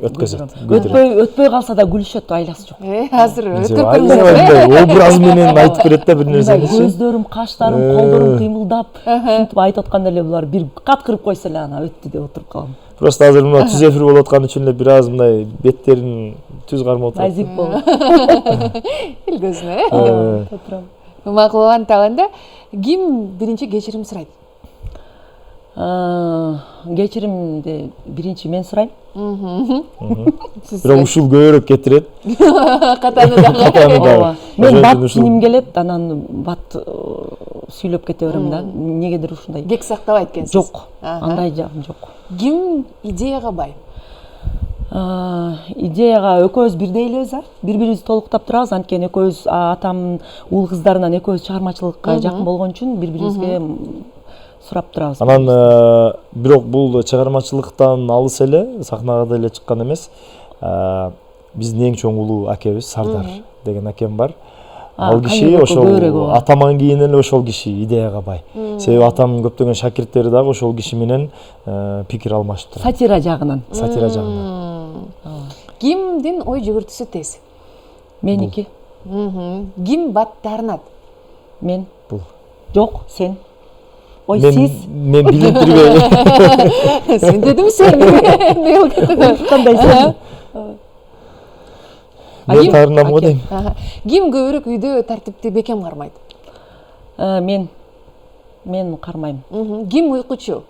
Speaker 2: өткөзөт.
Speaker 3: Өтпөй калса да күлүшөт, айласы жок.
Speaker 1: Азыр өткөрүп көрүңүз.
Speaker 2: Образ менен айтып берет да бир нерсени.
Speaker 3: Көздөрүм, каштарым, колдорум кыймылдап, ушинтип айтып атканда эле булар бир каткырып койсо эле ана өттү деп отуруп калам.
Speaker 2: Просто азыр мына түз эфир болуп аткан үчүн эле бир аз мындай беттерин түз кармап отурат.
Speaker 3: Назик болуп.
Speaker 1: Эл көзүнө. Макул антаганда ким биринчи кечирим сурайт?
Speaker 3: Кечиримди биринчи мен сурайм.
Speaker 2: Бирок ушул көбүрөөк кетирет.
Speaker 1: Катаны дагы.
Speaker 3: Мен бат киним келет, анан бат сүйлөп кете берем да. Негедир ушундай.
Speaker 1: Кек сактабайт экенсиз.
Speaker 3: Жок. Андай жагым жок.
Speaker 1: Ким идеяга бай?
Speaker 3: Идеяга экөөбүз бирдей элебиз, бири-бирибизди толуктап турабыз. Анткени экөөбүз атам уул кыздарынан экөөбүз чыгармачылыкка жакын болгон үчүн бири-бирибизге сурап турабыз.
Speaker 2: Анан бирок бул чыгармачылыктан алыс эле, сахнага деле чыккан эмес. Биздин эң чоң улуу акебиз, Сардар деген акем бар. Ал киши ошол атаман кийин эле ошол киши идеяга бай. Себеби атамдын көптөгөн шакирттери дагы ошол киши менен пикир алмашып турат.
Speaker 3: Сатира жагынан.
Speaker 2: Сатира жагынан.
Speaker 1: Кимдин ой жүгүртүүсү тез?
Speaker 3: Меники.
Speaker 1: Ким баттарынат?
Speaker 3: Мен.
Speaker 2: Бул.
Speaker 3: Жок, сен. Ой,
Speaker 2: Мен билиптирбей.
Speaker 1: Сен дедим сен.
Speaker 3: Кандай сен?
Speaker 2: Мен таарынам го дейм.
Speaker 1: Ким көбүрөөк үйдө тартипти бекем кармайт?
Speaker 3: Мен кармайм.
Speaker 1: Ким уйкучу?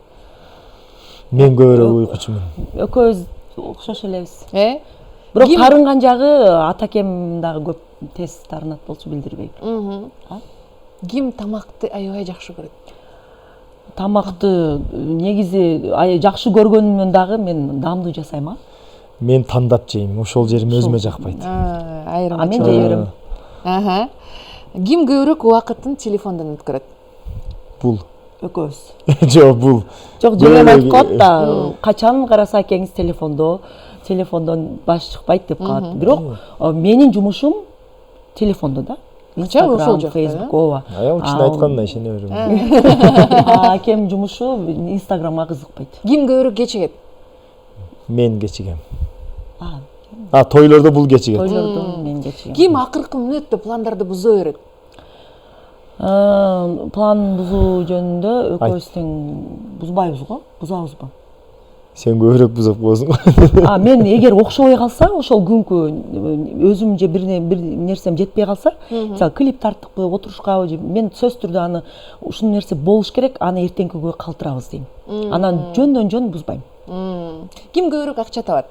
Speaker 2: Мен көбүрөөк уйкучумун.
Speaker 3: Экөөбүз окшош элебиз.
Speaker 1: Бирок
Speaker 3: таарынган жагы атакем дагы көп тез таарынат болчу билдирбейм.
Speaker 1: Ким тамакты аябай жакшы көрөт?
Speaker 3: Тамакты негизи жакшы көргөнүмөн дагы мен даамдуу жасайм.
Speaker 2: Мен тандап жейм, ошол жерим өзүмө жакпайт.
Speaker 3: Мен жей берем.
Speaker 1: Ким көбүрөөк убакытын телефондон өткөрөт?
Speaker 2: Бул.
Speaker 3: Экөөбүз.
Speaker 2: Жок, бул.
Speaker 3: Жок, жеңем айтып коет да, качан караса экеңиз телефондон баш чыкпайт деп калат. Бирок менин жумушум телефондо да. Instagram, Facebook, ооба.
Speaker 2: Аял кишинин айтканына ишене берем.
Speaker 3: Акем жумушу Instagramга кызыкпайт.
Speaker 1: Ким көбүрөөк кечигет?
Speaker 2: Мен кечигем. Тойлордо бул кечигет.
Speaker 3: Тойлордо мен кечигем.
Speaker 1: Ким акыркы мүнөттө пландарды буза берет?
Speaker 3: План бузуу жөнүндө экөөбүз тең бузбайбыз го, бузабызбы?
Speaker 2: Сен көбүрөөк бузуп коесуң го.
Speaker 3: Мен эгер окшобой калса, ошол күнкү өзүм же бир нерсем жетпей калса, мисалы клип тарттыкпы, отурушкабы же мен сөзсүз түрдө аны ушул нерсе болуш керек, аны эртеңкиге калтырабыз дейм. Анан жөндөн жөн бузбайм.
Speaker 1: Ким көбүрөөк акча табат?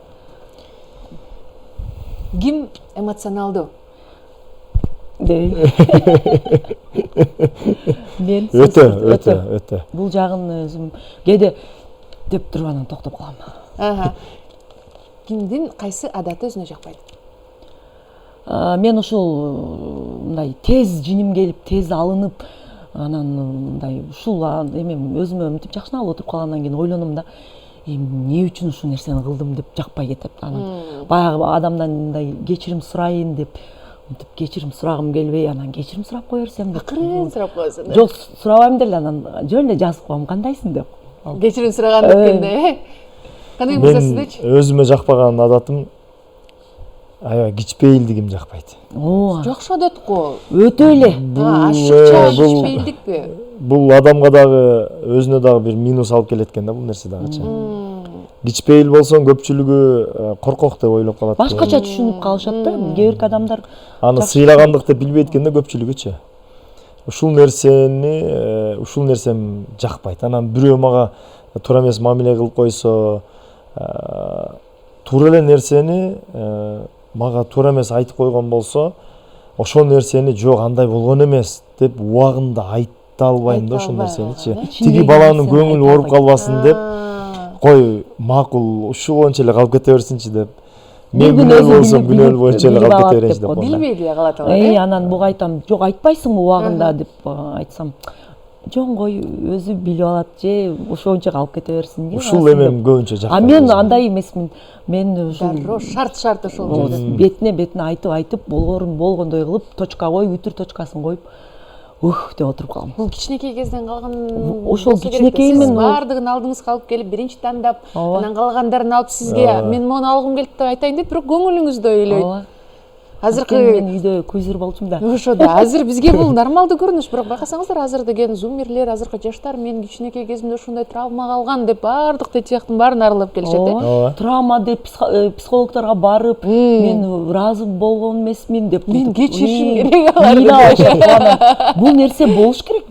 Speaker 1: Ким эмоционалдуу?
Speaker 3: мен
Speaker 2: өтө
Speaker 3: бул жагын өзүм кээде деп туруп анан токтоп калам.
Speaker 1: Кимдин кайсы адаты өзүнө жакпайт?
Speaker 3: Мен ушул мындай тез жиним келип, тез алынып, анан мындай ушул эми өзүмө мынтип жакшынап отуруп калгандан кийин ойлоном да, эмне үчүн ушул нерсени кылдым деп жакпай кетет. Анан баягы адамдан мындай кечирим сурайын деп мынтип кечирим сурагым келбей, анан кечирим сурап кое берсем деп.
Speaker 1: Акырын сурап коесуң.
Speaker 3: Жок, сурабайм деле, анан жөн эле жазып коем, кандайсың деп.
Speaker 1: Кечирим сураган эткенде. Кандай болса
Speaker 2: мен
Speaker 1: сиздечи?
Speaker 2: өзүмө жакпаган адатым аябай кичпейилдигим жакпайт.
Speaker 1: Жакшы адат го.
Speaker 3: Өтө эле.
Speaker 1: Ашыкча кичпейилдикпи?
Speaker 2: Бул адамга дагы өзүнө дагы бир минус алып келет экен да бул нерсе дагычы. Кичпейил болсоң көпчүлүгү коркок деп ойлоп калат.
Speaker 3: Башкача түшүнүп калышат да. Кээ бир адамдар
Speaker 2: аны сыйлагандык деп билбейт экен да көпчүлүгүчү. Ушул нерсем жакпайт. Анан бирөө мага туура эмес мамиле кылып койсо, туура эле нерсени мага туура эмес айтып койгон болсо, ошол нерсени жок андай болгон эмес деп убагында айта албайм да ошол нерсеничи. Тиги баланын көңүлү ооруп калбасын деп, кой макул ушунча эле калып кете берсинчи деп. Мен күнөөлүү болсом күнөөлүү боюнча эле калып кете берейинчи деп.
Speaker 1: Билбей деле калат алар.
Speaker 3: Анан буга айтам, жок айтпайсыңбы убагында деп айтсам, жон кой өзү билип алат же ошончо калып кете берсин.
Speaker 2: Ушул эмем көбүнчө жакпайт.
Speaker 3: Мен андай эмесмин. Мен
Speaker 1: ушул шарт ошол жерде.
Speaker 3: Бетине айтып болгондой кылып, точка коюп, үтүр точкасын коюп, деп отуруп калам.
Speaker 1: Бул кичинекей кезден калган.
Speaker 3: Ошол кичинекей
Speaker 1: мен бардыгын алдыңызга алып келип, биринчи тандап, анан калгандарын алып сизге мен мону алгым келет деп айтайын деп, бирок көңүлүңүздө ойлойт. Азыркы
Speaker 3: мен үйдө күйзүр болчумун да.
Speaker 1: Ошо да, азыр бизге бул нормалдуу көрүнүш, бирок байкасаңыздар, азыр деген зумерлер, азыркы жаштар мен кичинекей кезимде ушундай травма калган деп бардык тетияктын баарын аралап келишет э.
Speaker 3: Травма деп психологторго барып, мен ыраазы болгон эмесмин деп.
Speaker 1: Мен кечиришим керек аларды.
Speaker 3: Бул нерсе болуш керек.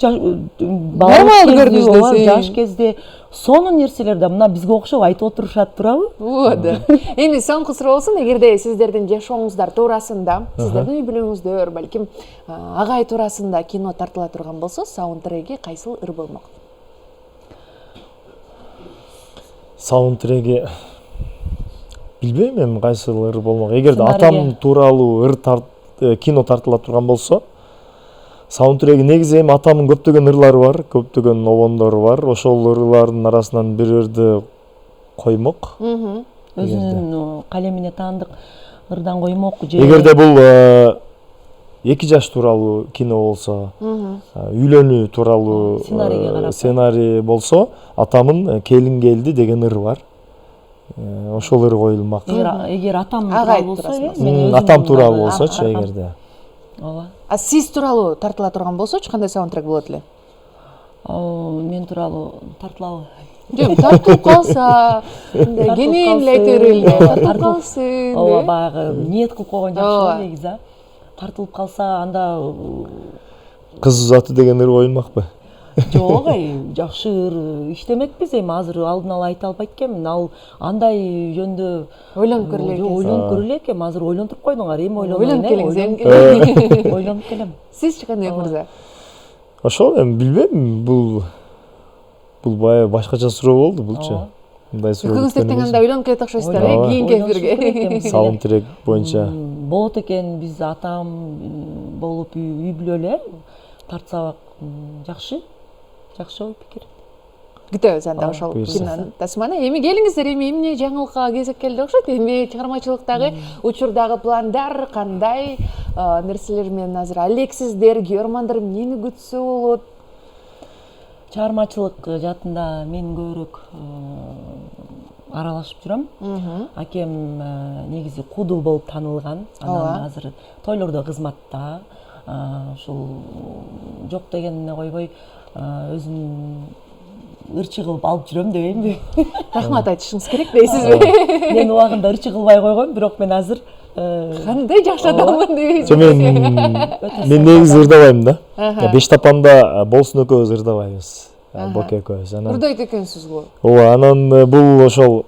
Speaker 1: Нормалдуу көрүнүштө,
Speaker 3: жаш кезде сонун нерселер да мына бизге окшоп айтып отурушат турабы?
Speaker 1: Вот. Эми соңку суроо болсун, эгерде сиздердин жашооңуздар туурасында, сиздердин үй бүлөңүздөр, балким агай туурасында кино тартыла турган болсо, саундтреги кайсыл ыр болмок?
Speaker 2: Саундтреги билбейм эми кайсыл ыр болмок. Эгерде атам тууралуу кино тартыла турган болсо, саундтреги негизи эми атамдын көптөгөн ырлары бар, көптөгөн обондору бар. Ошол ырлардын арасынан бир ырды коймок.
Speaker 3: Өзүнүн калемине таандык ырдан коймок.
Speaker 2: Эгерде бул 2 жаш тууралуу кино болсо, үйлөнүү тууралуу сценарий болсо, атамын Келин келди деген ыры бар. Ошол ыры коюлмак.
Speaker 3: Эгер атам тууралуу болсо,
Speaker 2: атам тууралуу болсочу, эгерде.
Speaker 1: А сиз тууралуу тартыла турган болсочу, кандай саундтрек болот эле?
Speaker 3: Мен тууралуу тартылабы?
Speaker 1: Жок, тартылып калса, кенен эле айта берели, тартылып калсын.
Speaker 3: Ооба, баягы ниет кылып койгон жакшы негизи. Тартылып калса, анда
Speaker 2: Кыз узатуу деген ыр коюлмакпы?
Speaker 3: Жок, жакшы ыр иштемекпиз эми азыр алдын ала айта албайт экенмин. Ал андай жөндө
Speaker 1: ойлонуп көрөлү экенсиз.
Speaker 3: Ойлонуп көрөлү экен, азыр ойлонтуруп койдуңар, эми ойлонойн. Ойлонуп келем.
Speaker 1: Сизчи кандай мырза?
Speaker 2: Ошол эми билбейм, бул баягы башкача суроо болду булчу. Мындай суроо.
Speaker 1: Экөөңүз тең анда ойлонуп келет окшойсуздар, кийинки эфирге.
Speaker 2: Саундтрек боюнча.
Speaker 3: Болот экен, биз атам болуп үй бүлө эле тартсак жакшы. Жакшы ой пикир.
Speaker 1: Күтөбүз анда ошол кинонун тасманы. Эми келиңиздер, эми эмне жаңылыкка кезек келди окшойт. Эми чыгармачылыктагы, учурдагы пландар кандай, нерселер менен азыр алексиздер, көрөрмандар эмнени күтсө болот?
Speaker 3: Чыгармачылык жаатында мен көбүрөөк аралашып жүрөм. Акем негизи кудул болуп таанылган. Анан азыр тойлордо кызматта. Ушул жок дегенине койбой, өзүм ырчы кылып алып жүрөм дебейинби?
Speaker 1: Рахмат айтышыңыз керек дейсизби?
Speaker 3: Мен убагында ырчы кылбай койгом, бирок мен азыр
Speaker 1: кандай жакшы адаммын дейсиз.
Speaker 2: Мен негизи ырдабайм да. Беш тапанда болсун экөөбүз ырдабайбыз. Боке экөөбүз.
Speaker 1: Ырдайт экенсиз го.
Speaker 2: Ооба, анан бул ошол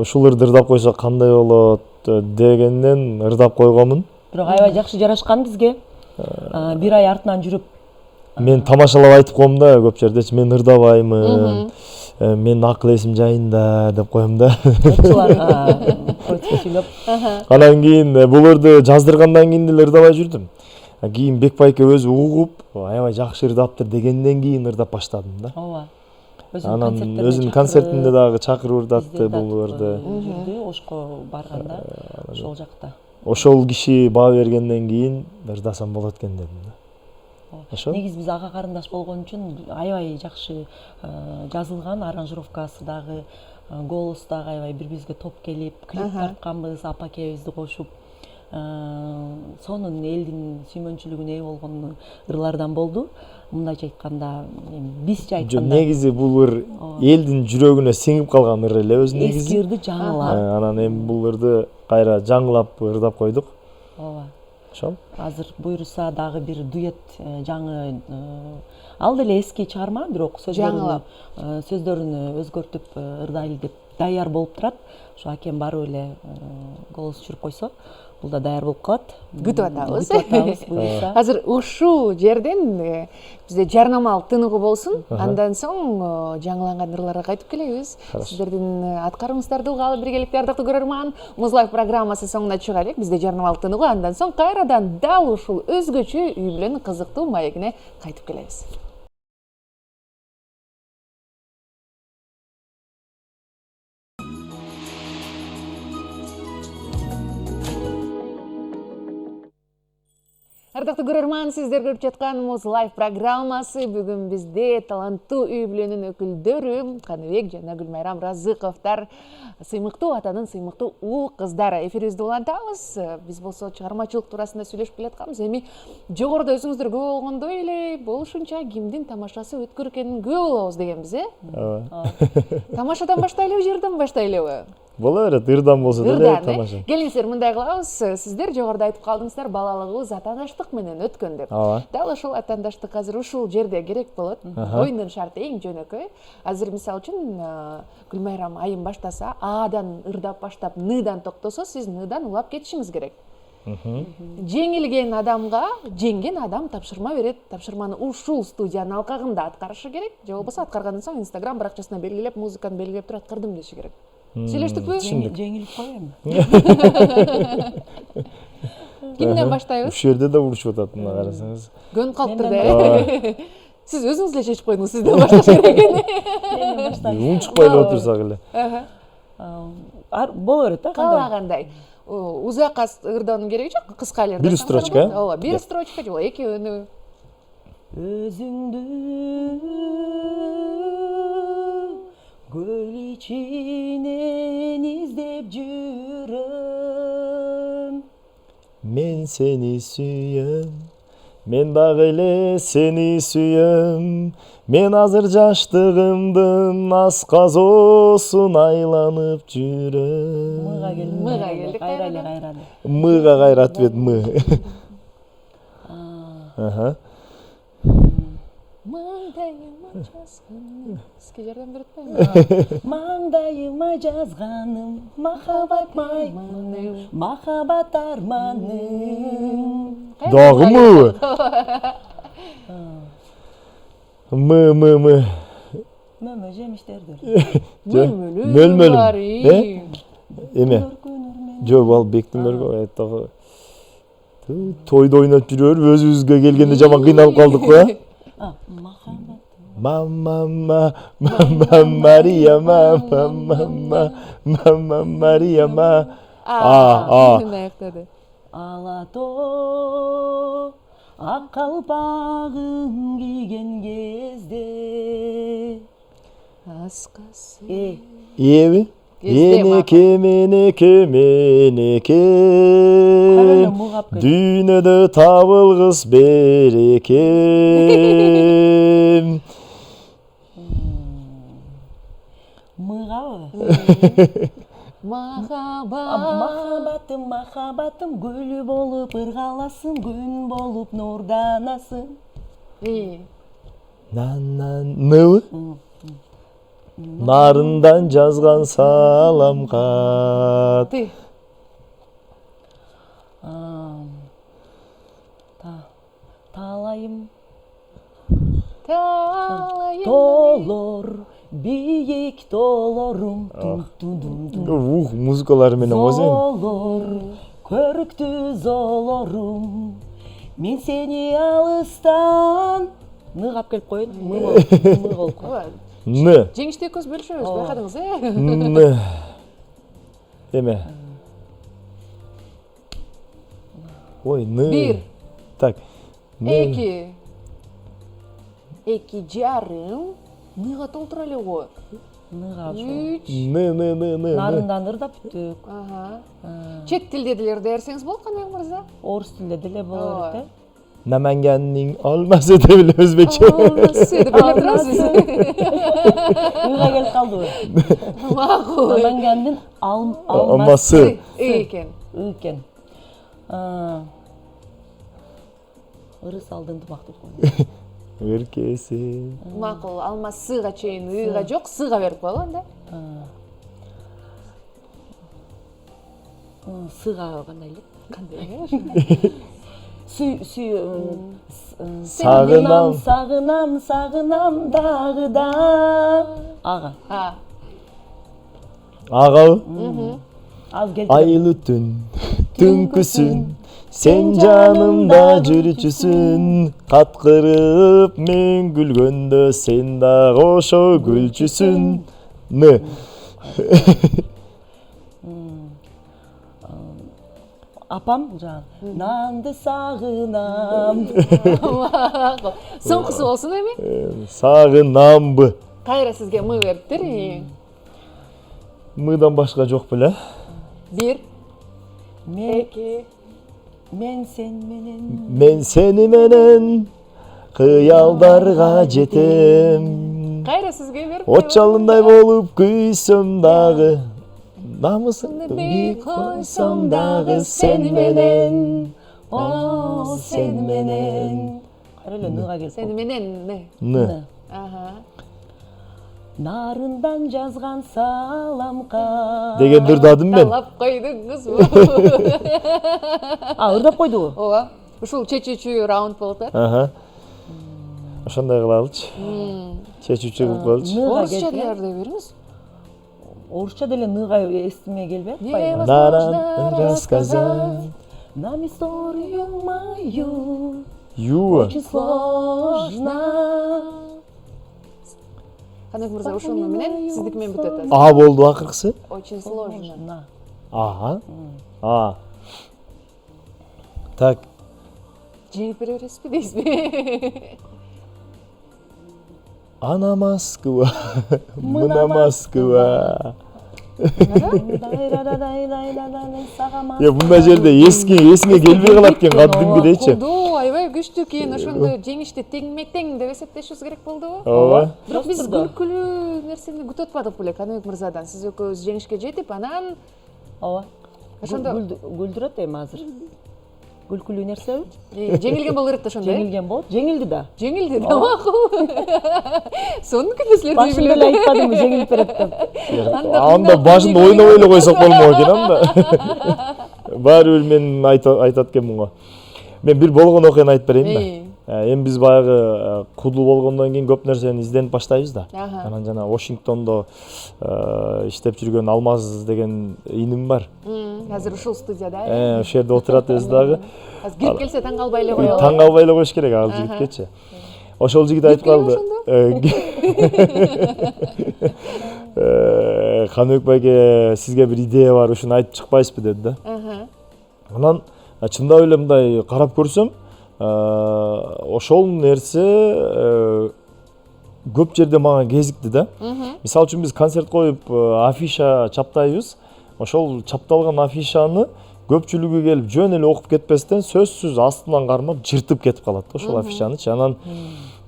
Speaker 2: ушул ырды ырдап койсок кандай болот дегенден ырдап койгонмун.
Speaker 3: Бирок аябай жакшы жарашкан бизге. Бир ай артынан жүрүп
Speaker 2: Мен тамашалап айтып коем да көп жердечи, мен ырдабаймын, мен акыл эсим жайында деп коем да.
Speaker 3: Отчуларга против.
Speaker 2: Анан кийин буларды жаздыргандан кийин деле ырдабай жүрдүм. Кийин Бекбайке өзү угуп, аябай жакшы ырдаптыр дегенден кийин ырдап баштадым да.
Speaker 3: Ооба.
Speaker 2: Анан өзүнүн концертинде дагы чакырып ырдатты буларды.
Speaker 3: Жүрдү, Ошко барганда, ошол жакта.
Speaker 2: Ошол киши баа бергенден кийин ырдасам болот экен дедим да. Ошо.
Speaker 3: Негизи биз ага карындаш болгон үчүн аябай жакшы жазылган, аранжировкасы дагы, голос дагы аябай бири-бирибизге топ келип, клип тартканбыз, апа экебизди кошуп. Сонун элдин сүймөнчүлүгүнө ээ болгон ырлардан болду. Мындайча айтканда, бизче айтканда.
Speaker 2: Негизи бул ыр элдин жүрөгүнө сиңип калган ыр эле өзү негизи.
Speaker 3: Эски ырды жаңылап.
Speaker 2: Анан эми бул ырды кайра жаңылап ырдап койдук.
Speaker 3: Ооба.
Speaker 2: Ошол.
Speaker 3: Азыр буйруса дагы бир дуэт жаңы, ал деле эски чыгарма, бирок сөздөрүн өзгөртүп ырдайлы деп даяр болуп турат. Ошо акем барып эле голос түшүрүп койсо, бул да даяр болуп калат.
Speaker 1: Күтүп атабыз.
Speaker 3: Буюрса.
Speaker 1: Азыр ушул жерден бизде жарнамалык тыныгуу болсун. Андан соң жаңыланган ырларга кайтып келебиз. Сиздердин аткарымыңыздарды угалы биргеликте, ардактуу көрөрман. Музлайф программасы соңуна чыга элек. Бизде жарнамалык тыныгуу, андан соң кайрадан дал ушул өзгөчө үй бүлөнүн кызыктуу маегине кайтып келебиз. Ардактуу көрөрман, сиздер көрүп жаткан Музлайф программасы бүгүн бизде таланттуу үй бүлөнүн өкүлдөрү Каныбек жана Гүлмайрам Разыковдор, сыймыктуу атанын сыймыктуу уул кыздары. Эфирибизди улантабыз. Биз болсо чыгармачылык туурасында сүйлөшүп келатканбыз. Эми жогоруда өзүңүздөр күбө болгондой эле болушунча кимдин тамашасы өткөр экенин күбө болобуз дегенбиз,
Speaker 2: Ооба.
Speaker 1: Тамашадан баштайлыбы, жырдан баштайлыбы?
Speaker 2: Бола берет, ырдан болсо деле тамаша.
Speaker 1: Келиңиздер, мындай кылабыз. Сиздер жогоруда айтып калдыңыздар, балалыгыбыз атаандаштык менен өткөн деп. Дал ошол атаандаштык азыр ушул жерде керек болот. Оюндун шарты эң жөнөкөй. Азыр мисалы үчүн Гүлмайрам айым баштаса, Адан ырдап баштап, Ныдан токтосо, сиз Ныдан улап кетишиңиз керек. Жеңилген адамга жеңген адам тапшырма берет. Тапшырманы ушул студиянын алкагында аткарышы керек. Же болбосо аткаргандан соң Инстаграм баракчасына белгилеп, музыканы белгилеп туруп аткардым деши керек. Сүйлөштүкпү?
Speaker 3: Жеңилип коем.
Speaker 1: Кимден баштайбыз?
Speaker 2: Ушул жерде да урушуп атат, мына карасаңыз.
Speaker 1: Көнүп калыптыр да. Сиз өзүңүз эле чечип койдуңуз, сизден башташ керек экени.
Speaker 3: Менден баштайбыз.
Speaker 2: Унчукпай эле отурсак эле.
Speaker 3: Боло берет да,
Speaker 1: Каалагандай. Узак ырдаонун кереги жок, кыска эле ырдасаң.
Speaker 2: Бир строчка.
Speaker 1: Ооба, бир строчка же болбойт, экөөнү.
Speaker 3: Өзүңдү көл ичинен издеп жүрөм.
Speaker 2: Мен сени сүйөм, мен дагы эле сени сүйөм. Мен азыр жаштыгымдын асказоосун айланып жүрөм.
Speaker 3: Мыга келдик, кайра.
Speaker 2: Мыга кайрат бет, мы.
Speaker 1: Маңдайыма жазганым. Сизге жардам берет атпаймынбы?
Speaker 3: Маңдайыма жазганым, махаббат майманым, махаббат арманым.
Speaker 2: Дагы мы. Мы.
Speaker 3: Мөмө жемиштердир.
Speaker 2: Мөлмөлүм. Эме? Жок, ал Бектин көргө. Тойдо ойноп жүрөбүр, өзүбүзгө келгенде жаман кыйналып калдык го.
Speaker 3: Махаббат.
Speaker 2: Мама, Мария, мама, Мария,
Speaker 3: Алато ак калпагын кийген кезде
Speaker 1: аскасы.
Speaker 2: Эби? Менеке. Дүйнөдө табылгыс берекем.
Speaker 3: Мыгабы? Махаббатым гүл болуп ыргаласын, күн болуп нурданасың.
Speaker 2: Ныбы? Нарындан жазган салам кат.
Speaker 3: Толор бийик толорум
Speaker 2: музыкалары менен озен.
Speaker 3: Золор көрүктүү золорум мен сени алыстан ныгап келип коеюн мы болуп коет.
Speaker 2: Н.
Speaker 1: Жеңиште көз бөлүшөбүз, байкадыңыз,
Speaker 2: Н. Эме. Ой, Н.
Speaker 1: Бир.
Speaker 2: Так.
Speaker 1: Эки. Эки жарым. Ныга толтура эле го.
Speaker 3: Ныгап
Speaker 1: Үч.
Speaker 2: Н.
Speaker 3: нарынданыр да бүттүк.
Speaker 1: Чет тилде делер дерсеңиз болот, Каныбек мырза?
Speaker 3: Орус тилде деле боло берет.
Speaker 2: Намангандын алмасы деп эле өзбекче.
Speaker 1: Алмасы деп эле турабыз.
Speaker 3: Ныга келип калдыбы?
Speaker 1: Макул.
Speaker 3: Намангандын
Speaker 2: Алмасы.
Speaker 1: Экен.
Speaker 3: Экен. Ырыс алдын тымак деп коеюн.
Speaker 2: Өркеси.
Speaker 1: Макул, алмасыга чейин ыга жок, сыга берип коелу анда.
Speaker 3: Сыга кандай эле?
Speaker 1: Кандай?
Speaker 2: Сагынам.
Speaker 3: Сагынам дагыда. Ага.
Speaker 2: Агабы.
Speaker 3: Ал келди.
Speaker 2: Айлы түн, түнкүсүн, сен жанымда жүрчүсүн. Каткырып мен күлгөндө, сен да ошо күлчүсүн. Н.
Speaker 3: Апам жан. Нанды сагынам.
Speaker 1: Соңкусу болсун эми?
Speaker 2: Сагынамбы.
Speaker 1: Кайра сизге мы бериптир.
Speaker 2: Мыдан башка жок беле?
Speaker 1: Бир.
Speaker 3: Мен
Speaker 1: Эки.
Speaker 3: сен менен.
Speaker 2: Мен сени менен кыялдарга жетем.
Speaker 1: Кайра сизге берип.
Speaker 2: От жалындай болуп күйсөм дагы. Намысыңды бик койсом дагы сени менен.
Speaker 3: О, сен менен. Кайра эле ныга келип.
Speaker 1: Сени менен не?
Speaker 2: Н.
Speaker 3: Нарындан жазган саламка.
Speaker 2: Деген ырдадым мен.
Speaker 1: Талап койдуңузбу?
Speaker 3: Ырдап койдубу?
Speaker 1: Ооба. Ушул чечүүчү раунд болуп атат.
Speaker 2: Ошондой кылалычы. Чечүүчү кылып коелучу.
Speaker 1: Орусча делерди бериңиз.
Speaker 3: Орусча деле ныга эстиме келбей атпайбы?
Speaker 2: Невозможно рассказать.
Speaker 3: Нам историю мою
Speaker 2: Ю.
Speaker 3: очень сложно.
Speaker 1: Каныбек мырза ушуну менен сиздики менен бүтөт азыр.
Speaker 2: А болду акыркысы.
Speaker 1: Очень сложно.
Speaker 2: А. Так.
Speaker 1: Жеңип бере бересизби дейсизби?
Speaker 2: Ана Москва, мына Москва. Мындай жерде эсиңе келбей калат экен кадимкидейчи.
Speaker 1: Колдуу аябай күчтүү кийин ошондо жеңишти тең деп эсептешибиз керек болдубу?
Speaker 2: Ооба.
Speaker 1: Бирок биз күлкүлүү нерсени күтүп атпадык беле Каныбек мырзадан. Сиз экөөбүз жеңишке жетип, анан
Speaker 3: Ооба.
Speaker 1: ошондо
Speaker 3: Күлдүрөт эми азыр. Күлкүлүү нерсеби?
Speaker 1: жеңилген боло берет да ошондо.
Speaker 3: Жеңилген болот. Жеңилди да.
Speaker 1: Жеңилди да макул. Сонун күнөсүлөрдү
Speaker 3: Башында эле айтпадымбы жеңилип берет деп.
Speaker 2: Анда башында ойнобой эле койсок болмок экен анда. Баары бир мен айтат экенмин го. Мен бир болгон окуяны айтып берейинби? Эми биз баягы кудул болгондон кийин көп нерсени изденип баштайбыз да. Анан жана Вашингтондо иштеп жүргөн Алмаз деген иним бар.
Speaker 1: Азыр ушул студияда.
Speaker 2: Ошол жерде отурат өзү дагы.
Speaker 1: Азыр кирип келсе таң калбай эле коелу.
Speaker 2: Таң калбай эле коюш керек ал жигиткечи. Ошол жигит айтып калды. Каныбек байке, сизге бир идея бар, ушуну айтып чыкпайсызбы деди да. Анан чындап эле мындай карап көрсөм, ошол нерсе көп жерде мага кезикти да. Мисалы үчүн биз концерт коюп афиша чаптайбыз. Ошол чапталган афишаны көпчүлүгү келип жөн эле окуп кетпестен сөзсүз астынан кармап жыртып кетип калат да ошол афишанычы. Анан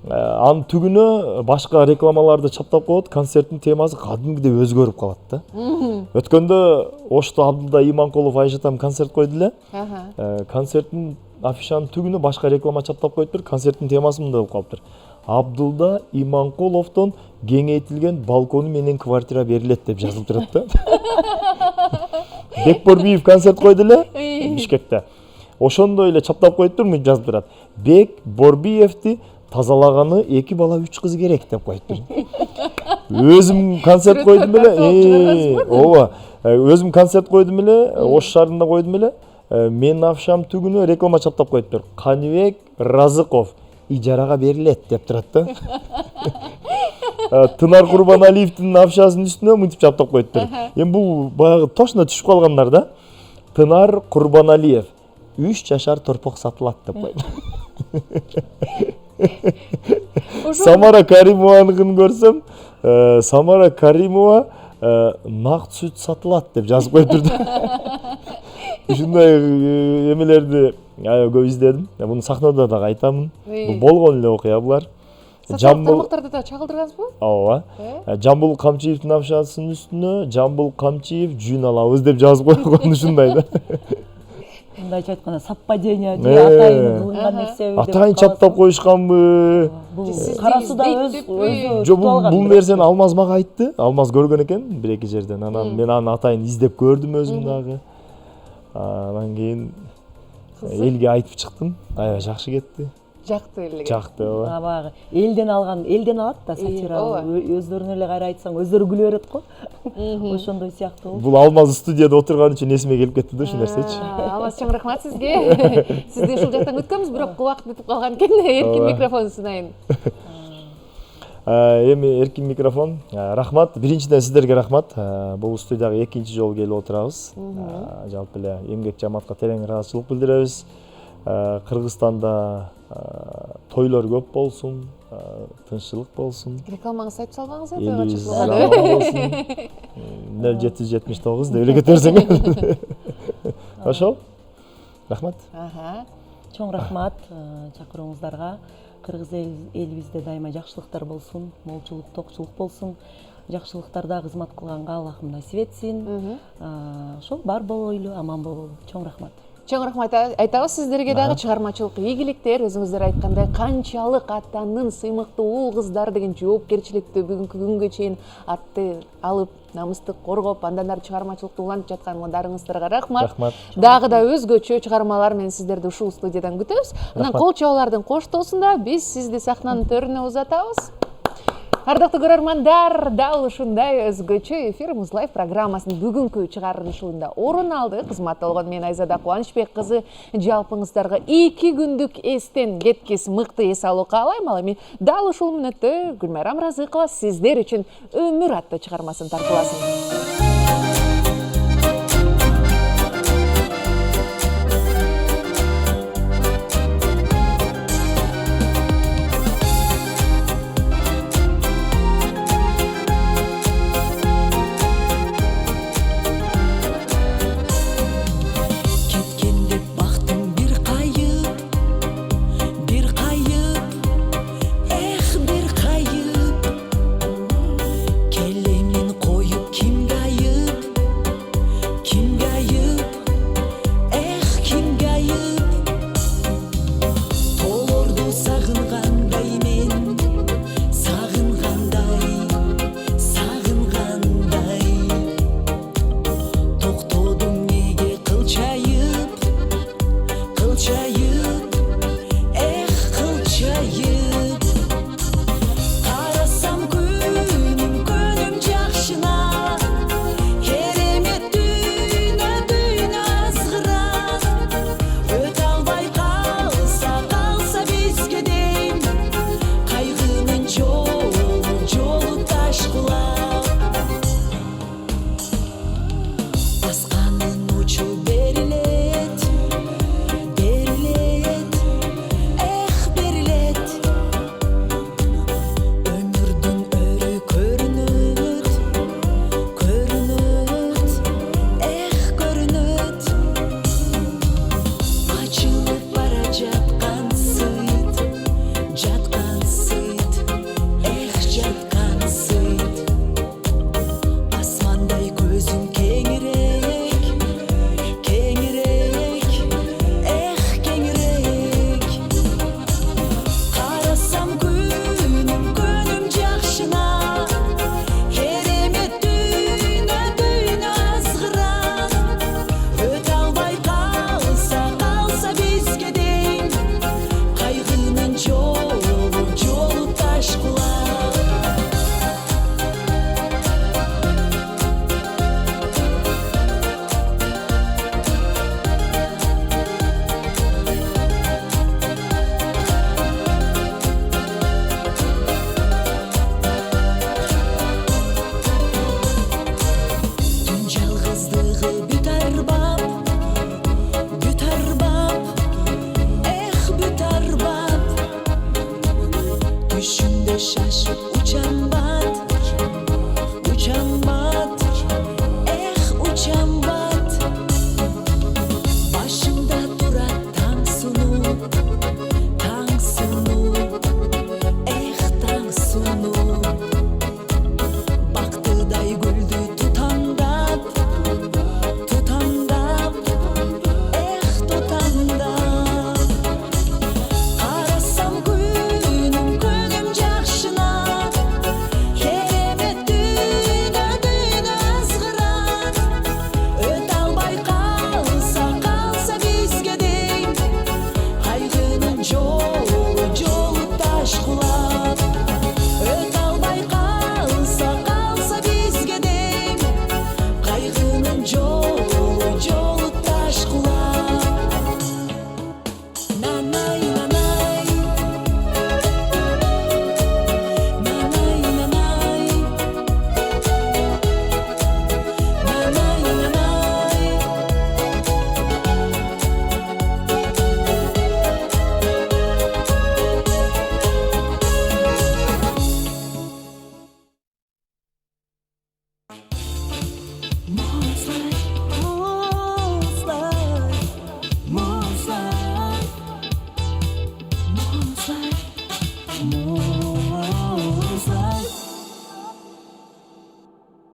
Speaker 2: анын түгүнө башка рекламаларды чаптап коет, концерттин темасы кадимгидей өзгөрүп калат да. Өткөндө Ошто Абдулда Иманкулов Айжатам концерт койду эле. Концерттин афишанын түгүнө башка реклама чаптап коюптур, концерттин темасы мындай болуп калыптыр. Абдулда Иманкуловдон кеңейтилген балкону менен квартира берилет деп жазылып турат да. Бекборбиев концерт койду эле Бишкекте. Ошондой эле чаптап коюптур, мынтип жазып турат. Бек Борбиевди тазалаганы 2 бала 3 кыз керек деп коюптур. Өзүм концерт койдум эле. Ооба. Өзүм концерт койдум эле, Ош шаарында койдум эле. Мен акшам түгүнү реклама чаптап коюптур. Каныбек Разыков ижарага берилет деп турат да. Тынар Курбаналиевдин афишасынын үстүнө мынтип чаптап коюптур. Эми бул баягы точно түшүп калгандар да. Тынар Курбаналиев 3 жашар торпок сатылат деп койду. Самара Каримованыкын көрсөм, Самара Каримова нак сүт сатылат деп жазып коюптур да. Ушундай эмелерди аябай көп издедим. Буну сахнада дагы айтамын. Бул болгон эле окуя булар.
Speaker 1: Тармактарда да чагылдыргансызбы?
Speaker 2: Ооба. Жамбыл Камчиевдин афишасынын үстүнө Жамбыл Камчиев жүн алабыз деп жазып койгон ушундай да.
Speaker 3: Мындайча айтканда совпадение же атайын кылынган нерсеби деп.
Speaker 2: Атайын чаптап коюшканбы?
Speaker 3: Бул карасу да өзү
Speaker 2: Жок, бул нерсени Алмаз мага айтты. Алмаз көргөн экен бир-эки жерден. Анан мен аны атайын издеп көрдүм өзүм дагы. Анан кийин элге айтып чыктым. Аябай жакшы кетти.
Speaker 1: Жакты элге.
Speaker 2: Жакты, ооба.
Speaker 3: Баягы элден алат да сатира. Өздөрүнө эле кайра айтсаң өздөрү күлө берет го. Ошондой сыяктуу болуп.
Speaker 2: Бул Алмаз студияда отурган үчүн эсиме келип кетти да ушул нерсечи.
Speaker 1: Алмаз, чоң рахмат сизге. Сизди ушул жактан күткөнбүз, бирок убакыт бүтүп калган экен. Эркин микрофон сунайын.
Speaker 2: Эми эркин микрофон. Рахмат. Биринчиден сиздерге рахмат. Бул студияга экинчи жолу келип отурабыз. Жалпы эле эмгек жамаатка терең ыраазычылык билдиребиз. Кыргызстанда тойлор көп болсун, тынччылык болсун.
Speaker 1: Рекламаңызды айтып салбаңыз,
Speaker 2: тойго чыгылган. 0779 деп эле кетерсең. Ошол. Рахмат.
Speaker 3: Чоң рахмат чакырууңуздарга. Кыргыз элибизде дайыма жакшылыктар болсун, молчулук, токчулук болсун. Жакшылыктарда кызмат кылганга Аллахым насип этсин. Ошол бар болойлу, аман бололу. Чоң рахмат.
Speaker 1: Чоң рахмат айтабыз сиздерге дагы, чыгармачылык ийгиликтер. Өзүңүздөр айткандай канчалык атанын сыймыктуу уул кыздар деген жоопкерчиликтүү бүгүнкү күнгө чейин атты алып, намысты коргоп, андан ары чыгармачылыкты улантып жаткандарыңыздарга рахмат. Дагы да өзгөчө чыгармалар менен сиздерди ушул студиядан күтөбүз. Анан кол чабуулардын коштоосунда биз сизди сахнанын төрүнө узатабыз. Ардактуу көрөрмандар, дал ушундай өзгөчө эфир Муз Лайф программасынын бүгүнкү чыгарылышында орун алды. Кызматта болгон мен Айзада Кубанычбек кызы жалпыңыздарга 2 күндүк эстен кеткис мыкты эс алуу каалайм. Ал эми дал ушул мүнөттө Гүлмайрам Разыкова сиздер үчүн Өмүр аттуу чыгармасын тартууласын.